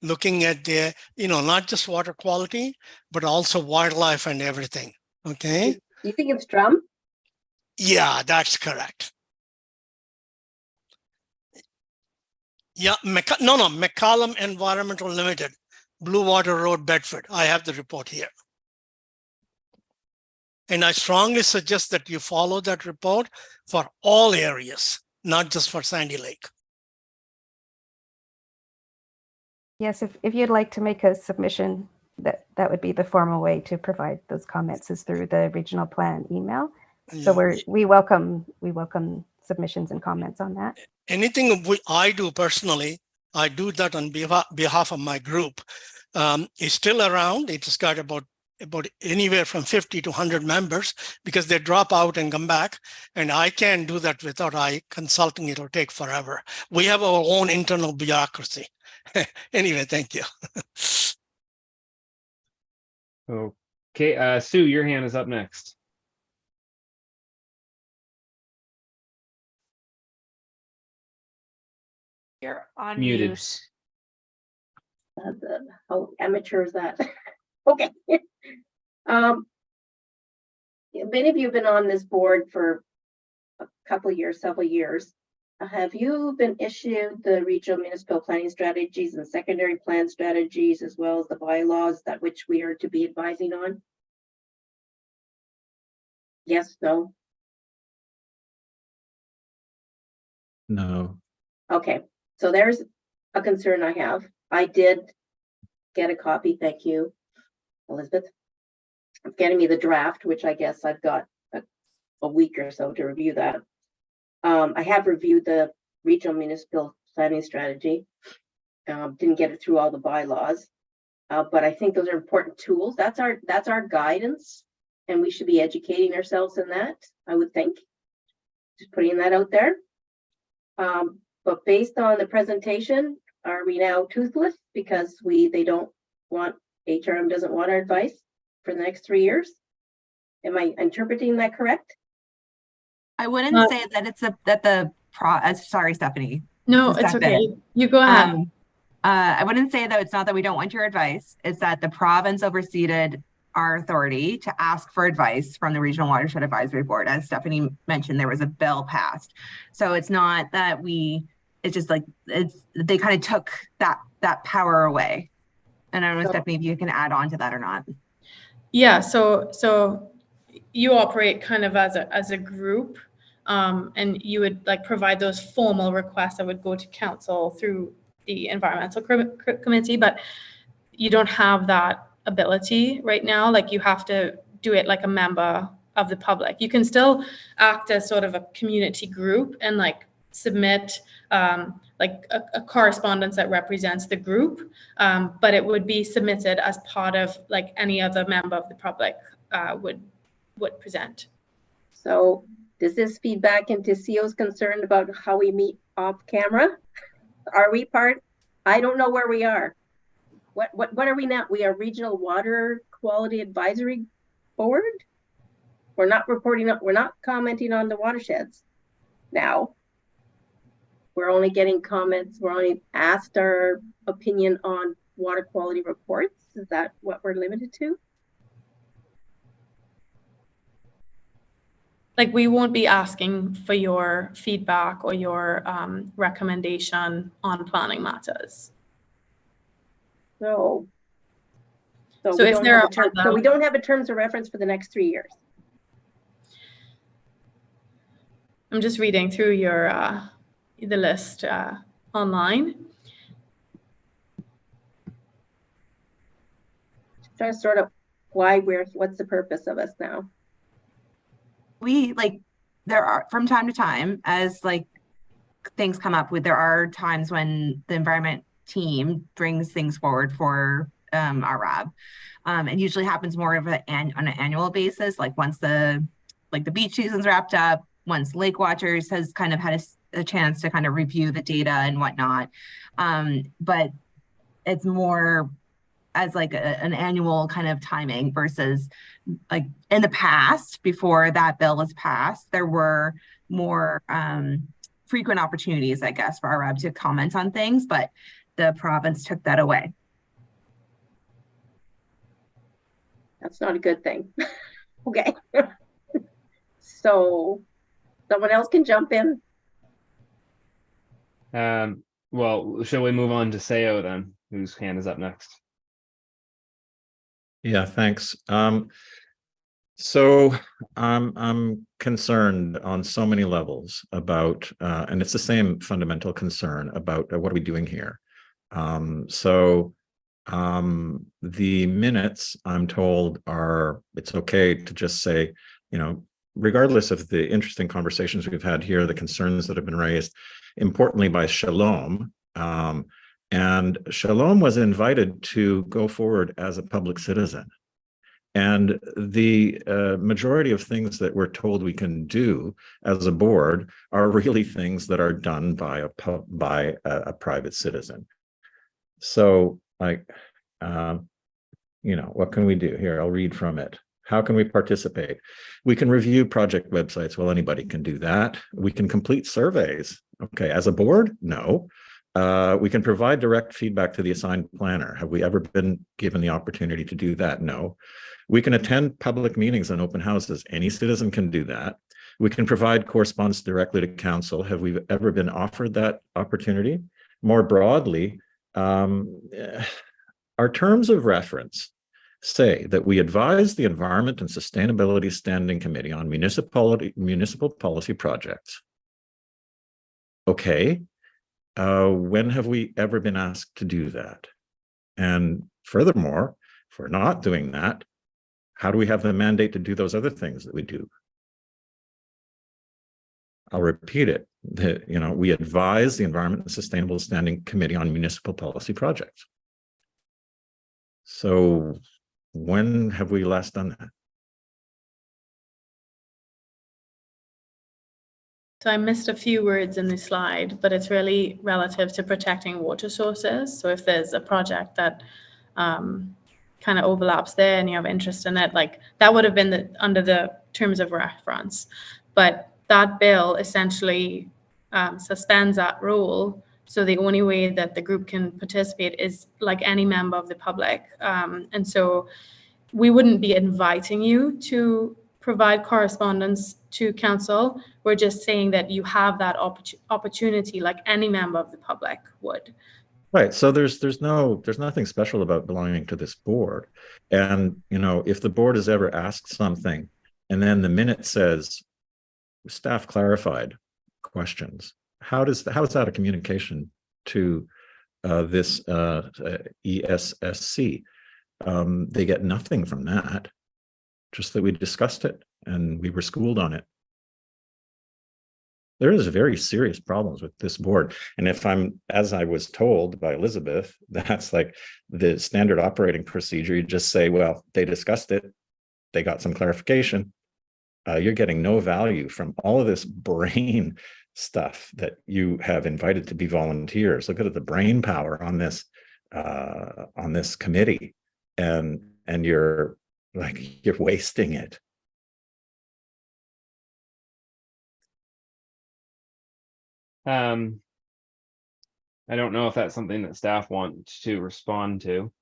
looking at the, not just water quality, but also wildlife and everything. Okay. You think it's Drum? Yeah, that's correct. Yeah, McCallum Environmental Limited, Blue Water Road, Bedford. I have the report here. And I strongly suggest that you follow that report for all areas, not just for Sandy Lake. Yes, if you'd like to make a submission, that would be the formal way to provide those comments, is through the regional plan email. So we welcome submissions and comments on that. Anything I do personally, I do that on behalf of my group. is still around. It's got about anywhere from 50 to 100 members because they drop out and come back. And I can't do that without consulting. It'll take forever. We have our own internal bureaucracy. Anyway, thank you. Okay, Sue, your hand is up next. You're on Muted. mute. How amateur is that? Okay. Many of you have been on this board for a couple of years, several years. Have you been issued the regional municipal planning strategies and secondary plan strategies, as well as the bylaws that which we are to be advising on? Yes, no? No. Okay, so there's a concern I have. I did get a copy, thank you, Elizabeth, of getting me the draft, which I guess I've got a week or so to review that. I have reviewed the regional municipal planning strategy. Didn't get it through all the bylaws, but I think those are important tools. That's our guidance, and we should be educating ourselves in that, I would think. Just putting that out there. But based on the presentation, are we now toothless because they don't want, HRM doesn't want our advice for the next 3 years? Am I interpreting that correct? I wouldn't say that it's sorry, Stephanie. No, it's okay. You go ahead. I wouldn't say that it's not that we don't want your advice. It's that the province overseeded our authority to ask for advice from the Regional Watershed Advisory Board. As Stephanie mentioned, there was a bill passed. So it's not that it's just like, they kind of took that power away. And I don't know, Stephanie, if you can add on to that or not. Yeah, so you operate kind of as a group, and you would like provide those formal requests that would go to council through the environmental committee, but you don't have that ability right now. Like, you have to do it like a member of the public. You can still act as sort of a community group and like submit like a correspondence that represents the group, but it would be submitted as part of like any other member of the public would present. So does this feed back into CO's concern about how we meet off camera? Are we part? I don't know where we are. What are we now? We are Regional Water Quality Advisory Board. We're not reporting, we're not commenting on the watersheds now. We're only getting comments. We're only asked our opinion on water quality reports. Is that what we're limited to? Like, we won't be asking for your feedback or your recommendation on planning matters. So if we don't have a terms of reference for the next 3 years. I'm just reading through your the list online. Trying to sort of what's the purpose of us now? We there are, from time to time, as like things come up there are times when the environment team brings things forward for our RAB. It usually happens more of on an annual basis, like once the beach season's wrapped up, once Lake Watchers has kind of had a chance to kind of review the data and whatnot. But it's more as like an annual kind of timing versus like in the past, before that bill was passed, there were more frequent opportunities, I guess, for our RAB to comment on things, but the province took that away. That's not a good thing. Okay. So someone else can jump in. Well, shall we move on to Seo then, whose hand is up next? Yeah, thanks. So I'm concerned on so many levels about, and it's the same fundamental concern about what are we doing here. The minutes, I'm told, it's okay to just say, regardless of the interesting conversations we've had here, the concerns that have been raised, importantly by Shalom, And Shalom was invited to go forward as a public citizen. And the majority of things that we're told we can do as a board are really things that are done by a private citizen. So, like, what can we do here? I'll read from it. How can we participate? We can review project websites. Well, anybody can do that. We can complete surveys. Okay, as a board, no. We can provide direct feedback to the assigned planner. Have we ever been given the opportunity to do that? No. We can attend public meetings and open houses. Any citizen can do that. We can provide correspondence directly to council. Have we ever been offered that opportunity? More broadly, our terms of reference say that we advise the Environment and Sustainability Standing Committee on municipal policy projects. Okay, when have we ever been asked to do that? And furthermore, if we're not doing that, how do we have the mandate to do those other things that we do? I'll repeat it. We advise the Environment and Sustainable Standing Committee on municipal policy projects. So when have we last done that? So I missed a few words in the slide, but it's really relative to protecting water sources. So if there's a project that kind of overlaps there and you have interest in it, like that would have been under the terms of reference. But that bill essentially suspends that rule. So the only way that the group can participate is like any member of the public. And so we wouldn't be inviting you to provide correspondence to council. We're just saying that you have that opportunity like any member of the public would. Right. So there's nothing special about belonging to this board. And, if the board has ever asked something and then the minute says staff clarified questions, how is that a communication to this ESSC? They get nothing from that, just that we discussed it and we were schooled on it. There is very serious problems with this board. And if as I was told by Elizabeth, that's like the standard operating procedure. You just say, well, they discussed it. They got some clarification. You're getting no value from all of this brain stuff that you have invited to be volunteers. Look at the brain power on this committee, and you're wasting it. I don't know if that's something that staff want to respond to,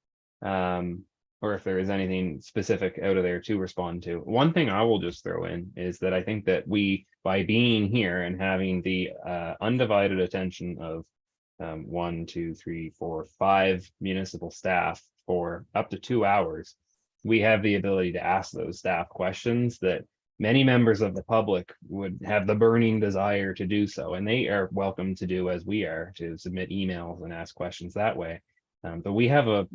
or if there is anything specific out of there to respond to. One thing I will just throw in is that I think that we, by being here and having the undivided attention of 1, 2, 3, 4, 5 municipal staff for up to 2 hours, we have the ability to ask those staff questions that many members of the public would have the burning desire to do so, and they are welcome to do as we are, to submit emails and ask questions that way. But we have a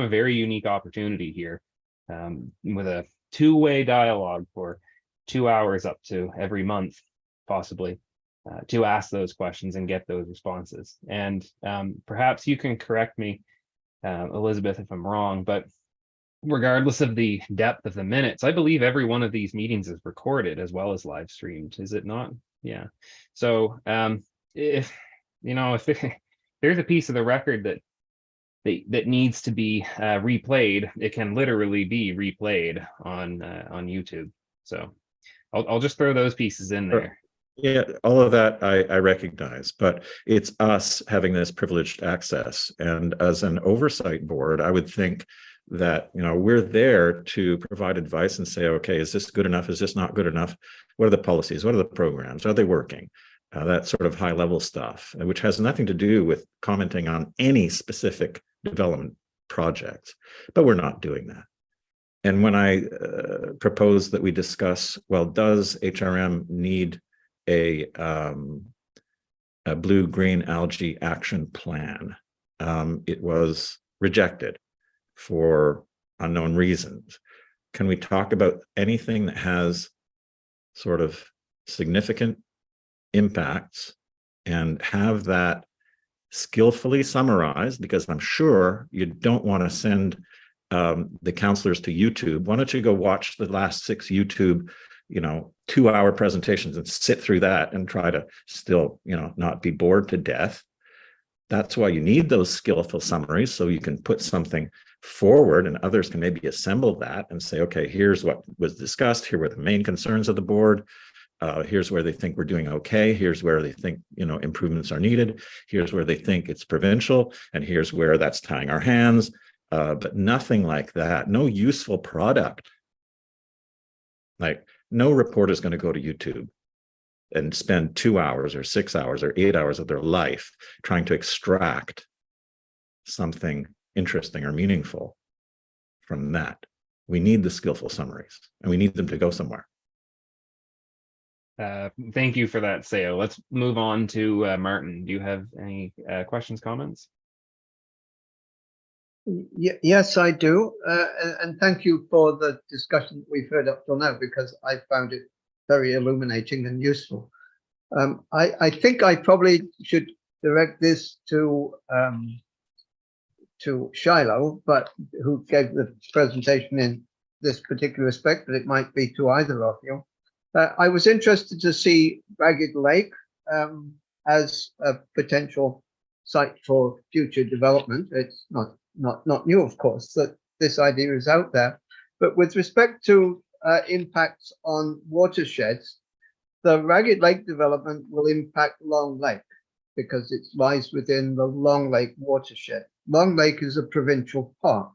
very unique opportunity here with a two-way dialogue for 2 hours up to every month, possibly, to ask those questions and get those responses. And perhaps you can correct me, Elizabeth, if I'm wrong, but regardless of the depth of the minutes, I believe every one of these meetings is recorded as well as live streamed, is it not? Yeah. So if there's a piece of the record that needs to be replayed, it can literally be replayed on YouTube. So I'll just throw those pieces in there. Yeah, all of that I recognize, but it's us having this privileged access. And as an oversight board, I would think that we're there to provide advice and say, okay, is this good enough? Is this not good enough? What are the policies? What are the programs? Are they working? That sort of high level stuff, which has nothing to do with commenting on any specific development projects. But we're not doing that. And when I propose that we discuss, well, does HRM need a blue-green algae action plan? It was rejected for unknown reasons. Can we talk about anything that has sort of significant impacts and have that skillfully summarize, because I'm sure you don't want to send the counselors to YouTube. Why don't you go watch the last 6 YouTube, 2-hour presentations and sit through that and try to still, not be bored to death. That's why you need those skillful summaries, so you can put something forward and others can maybe assemble that and say, okay, here's what was discussed. Here were the main concerns of the board. Here's where they think we're doing okay. Here's where they think, improvements are needed. Here's where they think it's provincial. And here's where that's tying our hands. But nothing like that. No useful product. Like, no reporter is going to go to YouTube and spend 2 hours or 6 hours or 8 hours of their life trying to extract something interesting or meaningful from that. We need the skillful summaries, and we need them to go somewhere. Thank you for that, Seo. Let's move on to Martin. Do you have any questions, comments? Yes, I do. And thank you for the discussion we've heard up till now, because I found it very illuminating and useful. I think I probably should direct this to Shiloh, but who gave the presentation in this particular respect, but it might be to either of you. I was interested to see Ragged Lake as a potential site for future development. It's not new, of course, that this idea is out there. But with respect to impacts on watersheds, the Ragged Lake development will impact Long Lake because it lies within the Long Lake watershed. Long Lake is a provincial park.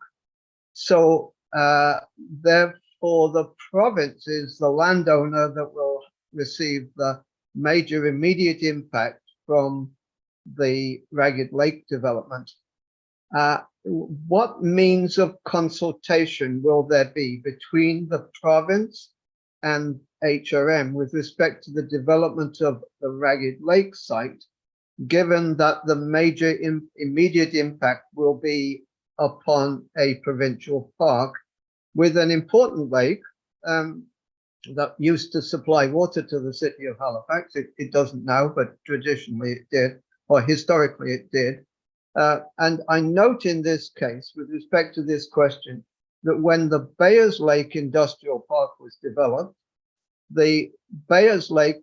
So therefore, the province is the landowner that will receive the major immediate impact from the Ragged Lake development. What means of consultation will there be between the province and HRM with respect to the development of the Ragged Lake site, given that the major immediate impact will be upon a provincial park with an important lake that used to supply water to the city of Halifax? It doesn't now, but traditionally it did, or historically it did. And I note in this case, with respect to this question, that when the Bayers Lake Industrial Park was developed, the Bayers Lake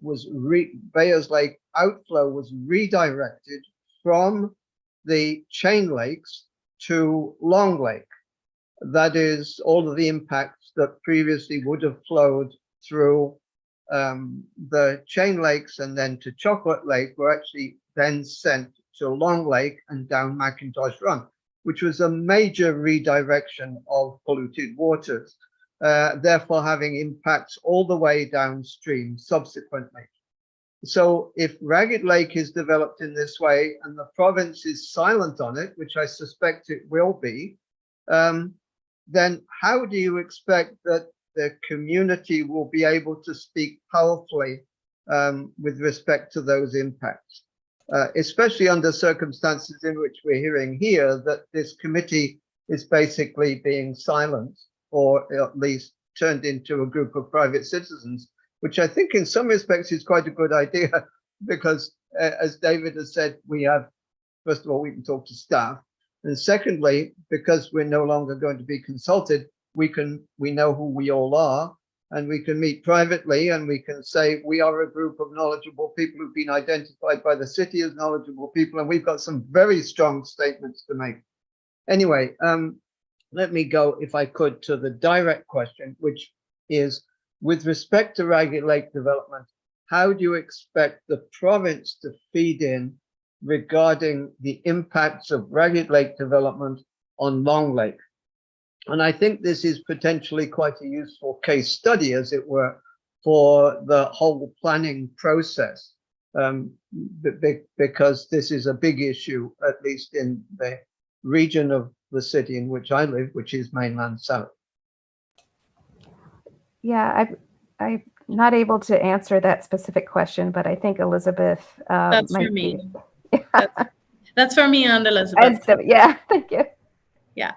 outflow was redirected from the chain lakes to Long Lake. That is, all of the impacts that previously would have flowed through the chain lakes and then to Chocolate Lake were actually then sent to Long Lake and down McIntosh Run, which was a major redirection of polluted waters, therefore having impacts all the way downstream subsequently. So if Ragged Lake is developed in this way and the province is silent on it, which I suspect it will be, then how do you expect that the community will be able to speak powerfully with respect to those impacts? Especially under circumstances in which we're hearing here that this committee is basically being silent, or at least turned into a group of private citizens, which I think in some respects is quite a good idea, because as David has said, we have, first of all, we can talk to staff. And secondly, because we're no longer going to be consulted, we know who we all are, and we can meet privately and we can say we are a group of knowledgeable people who've been identified by the city as knowledgeable people, and we've got some very strong statements to make. Anyway, let me go, if I could, to the direct question, which is, with respect to Ragged Lake development, how do you expect the province to feed in regarding the impacts of Ragged Lake development on Long Lake? And I think this is potentially quite a useful case study, as it were, for the whole planning process, because this is a big issue, at least in the region of the city in which I live, which is mainland south. Yeah, I'm not able to answer that specific question, but I think Elizabeth That's might for me. be. That's for me and Elizabeth. And so, yeah, thank you. Yeah.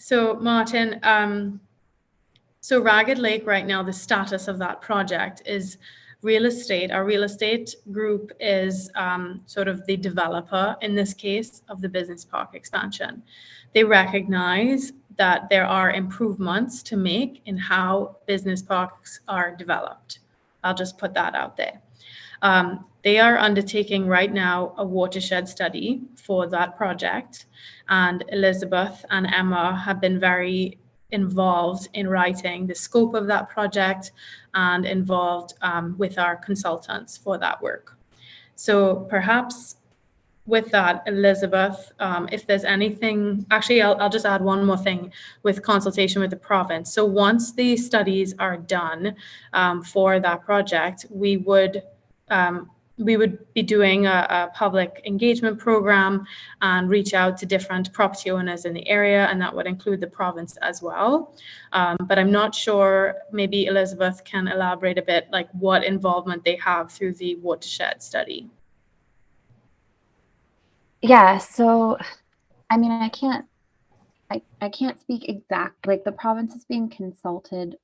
So Martin, so Ragged Lake right now, the status of that project is Our real estate group is sort of the developer, in this case, of the business park expansion. They recognize that there are improvements to make in how business parks are developed. I'll just put that out there. They are undertaking right now a watershed study for that project, and Elizabeth and Emma have been very involved in writing the scope of that project and involved with our consultants for that work. So perhaps with that, Elizabeth, if there's anything, actually, I'll just add one more thing with consultation with the province. So once the studies are done for that project, we would be doing a public engagement program and reach out to different property owners in the area, and that would include the province as well. But I'm not sure, maybe Elizabeth can elaborate a bit, like what involvement they have through the watershed study. Yeah, so I mean, I can't speak exactly, like the province is being consulted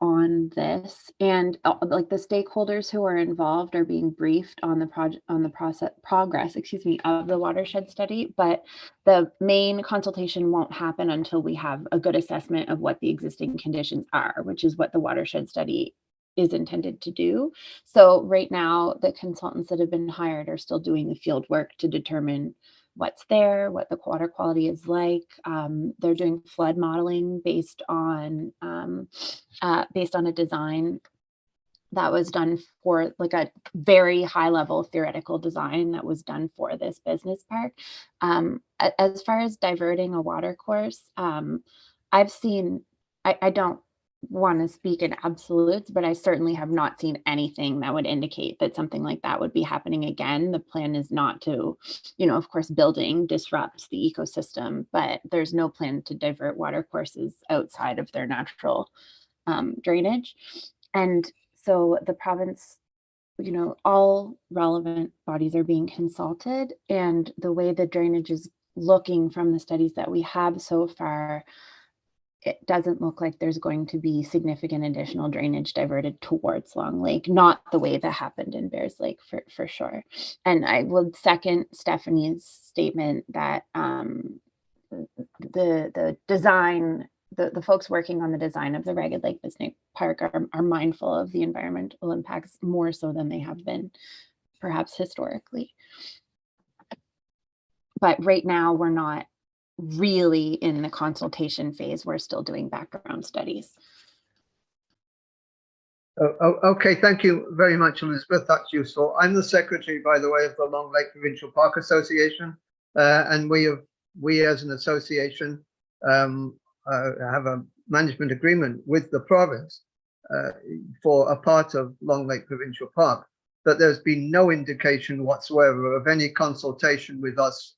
on this, and like the stakeholders who are involved are being briefed on the progress of the watershed study, but the main consultation won't happen until we have a good assessment of what the existing conditions are, which is what the watershed study is intended to do. So right now, the consultants that have been hired are still doing the field work to determine what's there, what the water quality is like. They're doing flood modeling based on a design that was done for, like, a very high level theoretical design that was done for this business park. As far as diverting a water course, I've seen, I don't want to speak in absolutes, but I certainly have not seen anything that would indicate that something like that would be happening again. The plan is not to, of course, building disrupts the ecosystem, but there's no plan to divert water courses outside of their natural drainage. And so the province, all relevant bodies are being consulted, and the way the drainage is looking from the studies that we have so far, it doesn't look like there's going to be significant additional drainage diverted towards Long Lake, not the way that happened in Bears Lake for sure. And I would second Stephanie's statement that the design, the folks working on the design of the Ragged Lake Business Park are mindful of the environmental impacts more so than they have been perhaps historically. But right now we're not really in the consultation phase. We're still doing background studies. Okay, thank you very much, Elizabeth. That's useful. I'm the secretary, by the way, of the Long Lake Provincial Park Association, and we as an association have a management agreement with the province for a part of Long Lake Provincial Park, but there's been no indication whatsoever of any consultation with us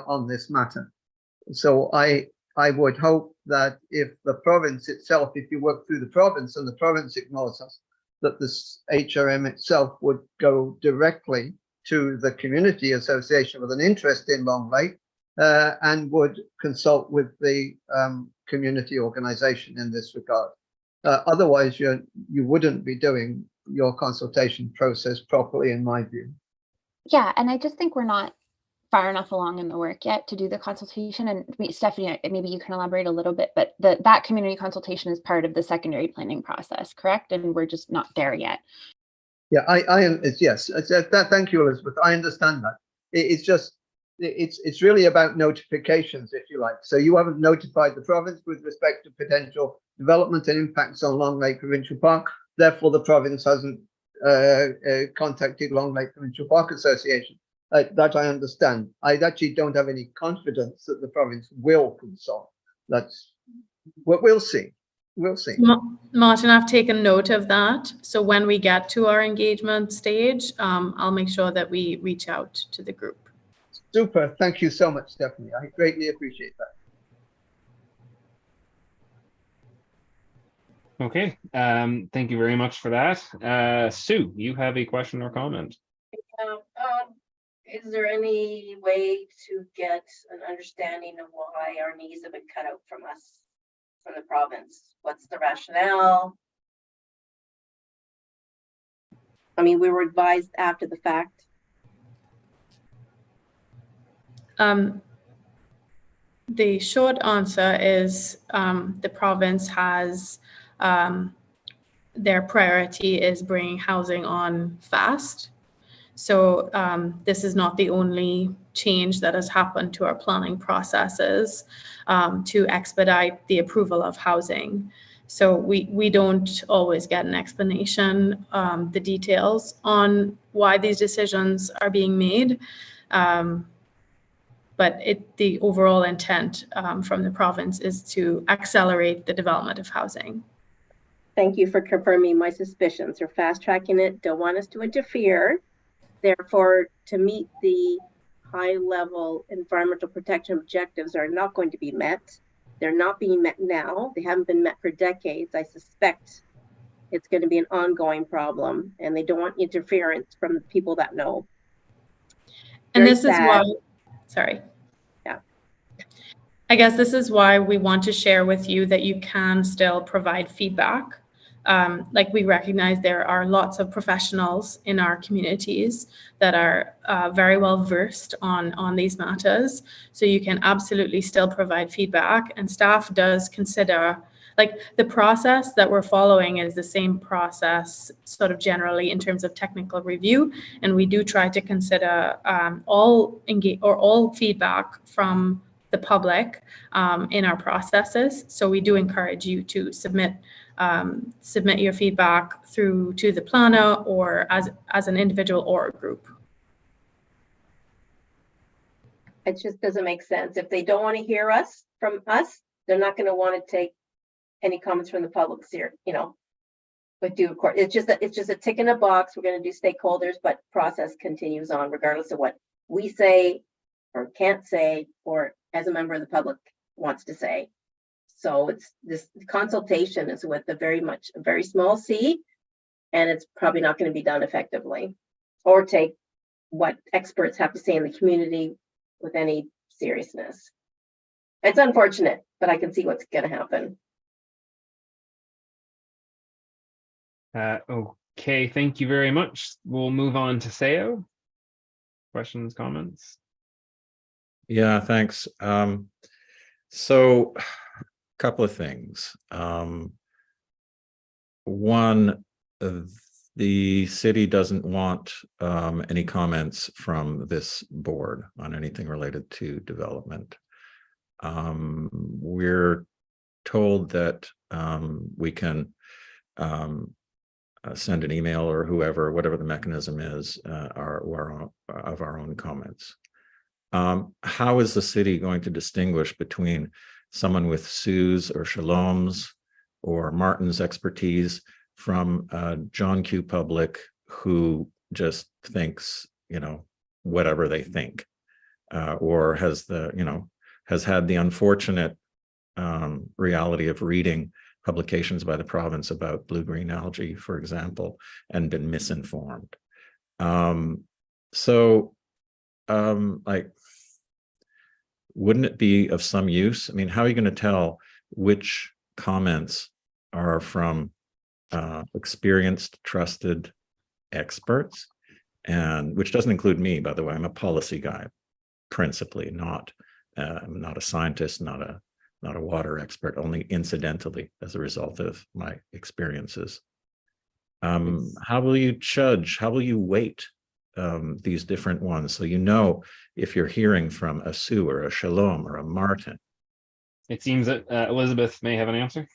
on this matter. So I would hope that if the province itself, if you work through the province and the province ignores us, that this HRM itself would go directly to the community association with an interest in Long Lake and would consult with the community organization in this regard. Otherwise, you wouldn't be doing your consultation process properly, in my view. Yeah, and I just think we're not far enough along in the work yet to do the consultation. And Stephanie, maybe you can elaborate a little bit, but that community consultation is part of the secondary planning process, correct? And we're just not there yet. Yeah, yes. Thank you, Elizabeth. I understand that. It's really about notifications, if you like. So you haven't notified the province with respect to potential development and impacts on Long Lake Provincial Park. Therefore, the province hasn't contacted Long Lake Provincial Park Association. That I understand. I actually don't have any confidence that the province will consult. That's what we'll see. We'll see. Martin, I've taken note of that. So when we get to our engagement stage, I'll make sure that we reach out to the group. Super. Thank you so much, Stephanie. I greatly appreciate that. Okay. Thank you very much for that. Sue, you have a question or comment? Is there any way to get an understanding of why our needs have been cut out from us, from the province? What's the rationale? I mean, we were advised after the fact. The short answer is the province has their priority is bringing housing on fast. So this is not the only change that has happened to our planning processes to expedite the approval of housing. So we don't always get an explanation, the details on why these decisions are being made. But the overall intent from the province is to accelerate the development of housing. Thank you for confirming my suspicions. They're fast tracking it, don't want us to interfere. Therefore, to meet the high level environmental protection objectives are not going to be met. They're not being met now. They haven't been met for decades. I suspect it's going to be an ongoing problem, and they don't want interference from the people that know. And Very this is sad. why, sorry. Yeah. I guess this is why we want to share with you that you can still provide feedback. Like we recognize there are lots of professionals in our communities that are very well versed on these matters. So you can absolutely still provide feedback, and staff does consider, like, the process that we're following is the same process sort of generally in terms of technical review. And we do try to consider all feedback from the public in our processes. So we do encourage you to submit your feedback through to the planner or as an individual or a group. It just doesn't make sense. If they don't want to hear us from us, they're not going to want to take any comments from the public here, you know, but due course. It's just a tick in a box. We're going to do stakeholders, but process continues on regardless of what we say or can't say, or as a member of the public wants to say. So it's this consultation is with a very small c, and it's probably not going to be done effectively or take what experts have to say in the community with any seriousness. It's unfortunate, but I can see what's going to happen. Okay, thank you very much. We'll move on to Seo. Questions, comments? Yeah, thanks. So a couple of things. One, the city doesn't want any comments from this board on anything related to development. We're told that we can send an email or whatever the mechanism is, of our own comments. How is the city going to distinguish between someone with Sue's or Shalom's or Martin's expertise from John Q. Public who just thinks, whatever they think, or has had the unfortunate reality of reading publications by the province about blue-green algae, for example, and been misinformed. Wouldn't it be of some use? I mean, how are you going to tell which comments are from experienced, trusted experts, and which doesn't include me, by the way. I'm a policy guy, principally, I'm not a scientist, not a water expert, only incidentally as a result of my experiences. How will you judge? How will you weight these different ones so if you're hearing from a Sue or a Shalom or a Martin? It seems that Elizabeth may have an answer.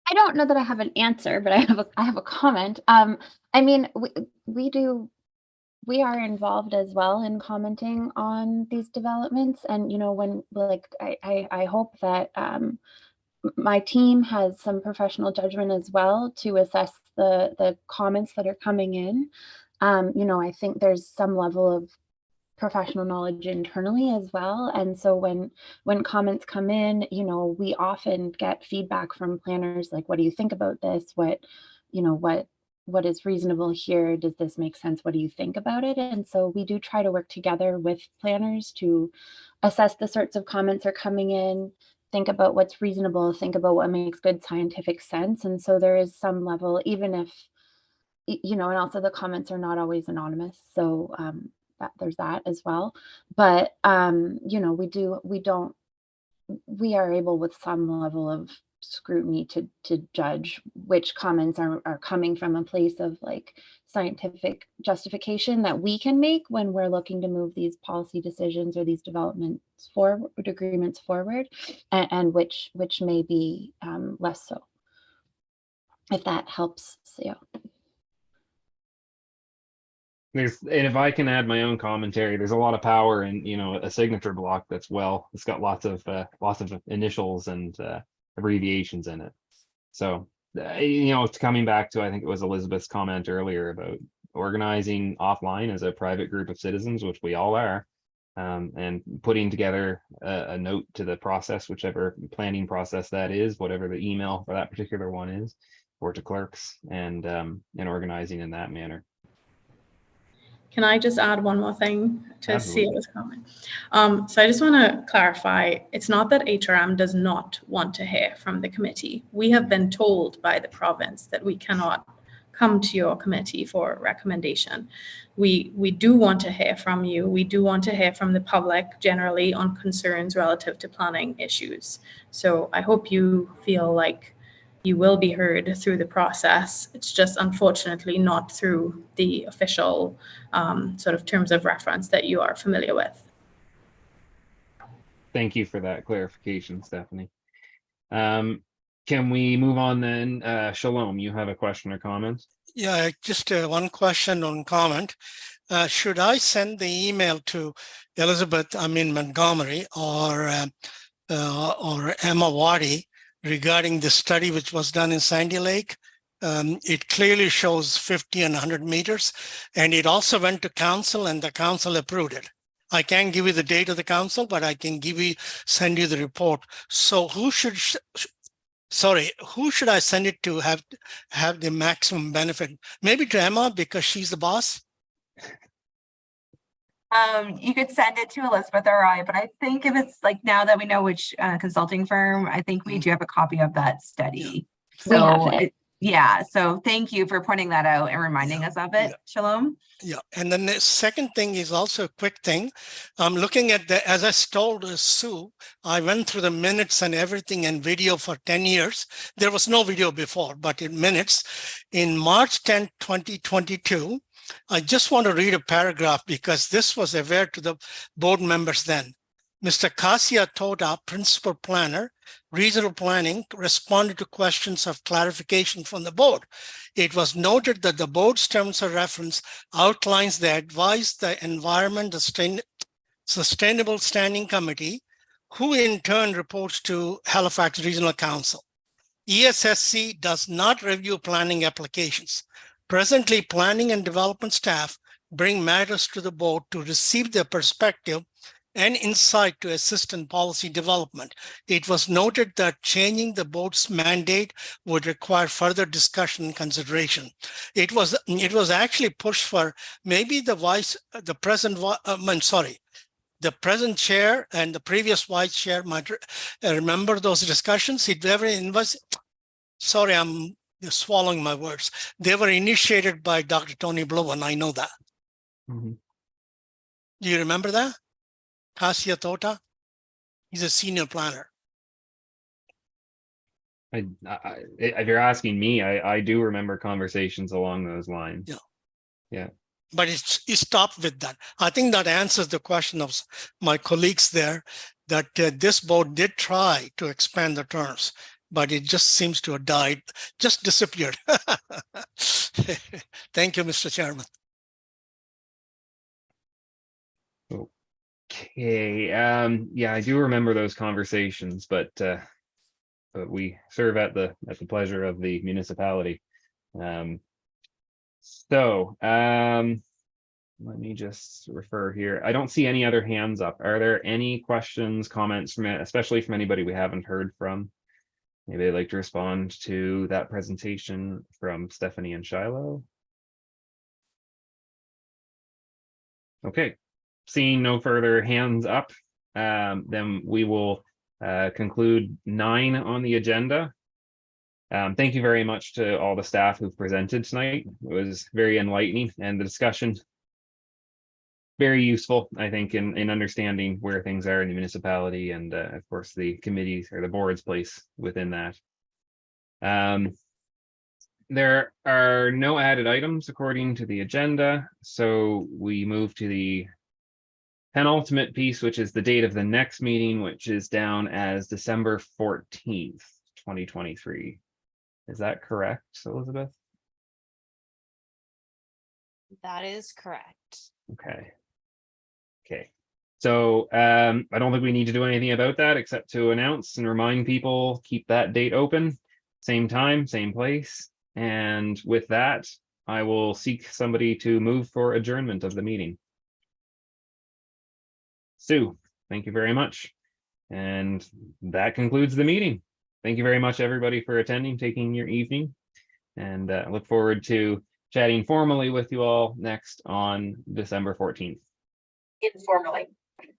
I don't know that I have an answer, but I have a comment. I mean, we are involved as well in commenting on these developments, and when I hope that my team has some professional judgment as well to assess the comments that are coming in. I think there's some level of professional knowledge internally as well. And so when comments come in, we often get feedback from planners like, what do you think about this? What is reasonable here? Does this make sense? What do you think about it? And so we do try to work together with planners to assess the sorts of comments that are coming in, think about what's reasonable, think about what makes good scientific sense. And so there is some level, even you know, and also the comments are not always anonymous. So there's that as well. But, you know, we are able with some level of scrutiny to judge which comments are coming from a place of like scientific justification that we can make when we're looking to move these policy decisions or these developments forward, agreements forward, and which may be less so, if that helps. So, yeah. And if I can add my own commentary, there's a lot of power in, you know, a signature block it's got lots of initials and abbreviations in it. So, you know, it's coming back to, I think it was Elizabeth's comment earlier about organizing offline as a private group of citizens, which we all are, and putting together a note to the process, whichever planning process that is, whatever the email for that particular one is, or to clerks, and organizing in that manner. Can I just add one more thing to Absolutely. Celia's comment? So I just want to clarify, it's not that HRM does not want to hear from the committee. We have been told by the province that we cannot come to your committee for recommendation. We do want to hear from you. We do want to hear from the public generally on concerns relative to planning issues. So I hope you feel like you will be heard through the process. It's just unfortunately not through the official sort of terms of reference that you are familiar with. Thank you for that clarification, Stephanie. Can we move on then? Shalom, you have a question or comment? Yeah, just one question on comment. Should I send the email to Elizabeth, Montgomery, or Emma Waddy regarding the study which was done in Sandy Lake? It clearly shows 50 and 100 meters, and it also went to council, and the council approved it. I can't give you the date of the council, but I can send you the report. So who should I send it to have the maximum benefit? Maybe to Emma, because she's the boss. You could send it to Elizabeth or I, but I think if it's like, now that we know which consulting firm, I think we do have a copy of that study. We have So it. yeah, so thank you for pointing that out and reminding us of it. Shalom. Yeah, and then the second thing is also a quick thing. I'm looking at as I told Sue, I went through the minutes and everything and video for 10 years. There was no video before, but in minutes, in March 10, 2022, I just want to read a paragraph because this was aware to the board members then. Mr. Kasia Tota, Principal Planner, Regional Planning, responded to questions of clarification from the board. It was noted that the board's terms of reference outlines the advice the Environment Sustainable Standing Committee, who in turn reports to Halifax Regional Council. ESSC does not review planning applications. Presently, planning and development staff bring matters to the board to receive their perspective and insight to assist in policy development. It was noted that changing the board's mandate would require further discussion and consideration. It was actually pushed for maybe the present chair and the previous vice chair might remember those discussions. Sorry, I'm swallowing my words. They were initiated by Dr. Tony Blowen. I know that. Mm-hmm. Do you remember that? Kasia Tota, he's a senior planner. If you're asking me, I do remember conversations along those lines. Yeah. Yeah. But it stopped with that. I think that answers the question of my colleagues there, that this board did try to expand the terms, but it just seems to have died, just disappeared. Thank you, Mr. Chairman. Okay. Yeah, I do remember those conversations, but we serve at the pleasure of the municipality. Let me just refer here. I don't see any other hands up. Are there any questions, comments especially from anybody we haven't heard from? Maybe they'd like to respond to that presentation from Stephanie and Shiloh. Okay. Seeing no further hands up, then we will conclude 9 on the agenda. Thank you very much to all the staff who've presented tonight. It was very enlightening, and the discussion very useful, I think, in understanding where things are in the municipality, and of course the committees or the board's place within that. There are no added items according to the agenda, so we move to the penultimate piece, which is the date of the next meeting, which is down as December 14th, 2023. Is that correct, Elizabeth? That is correct. Okay. Okay. So I don't think we need to do anything about that except to announce and remind people, keep that date open, same time, same place. And with that, I will seek somebody to move for adjournment of the meeting. Sue, thank you very much. And that concludes the meeting. Thank you very much, everybody, for attending, taking your evening. And I look forward to chatting formally with you all next on December 14th. Informally.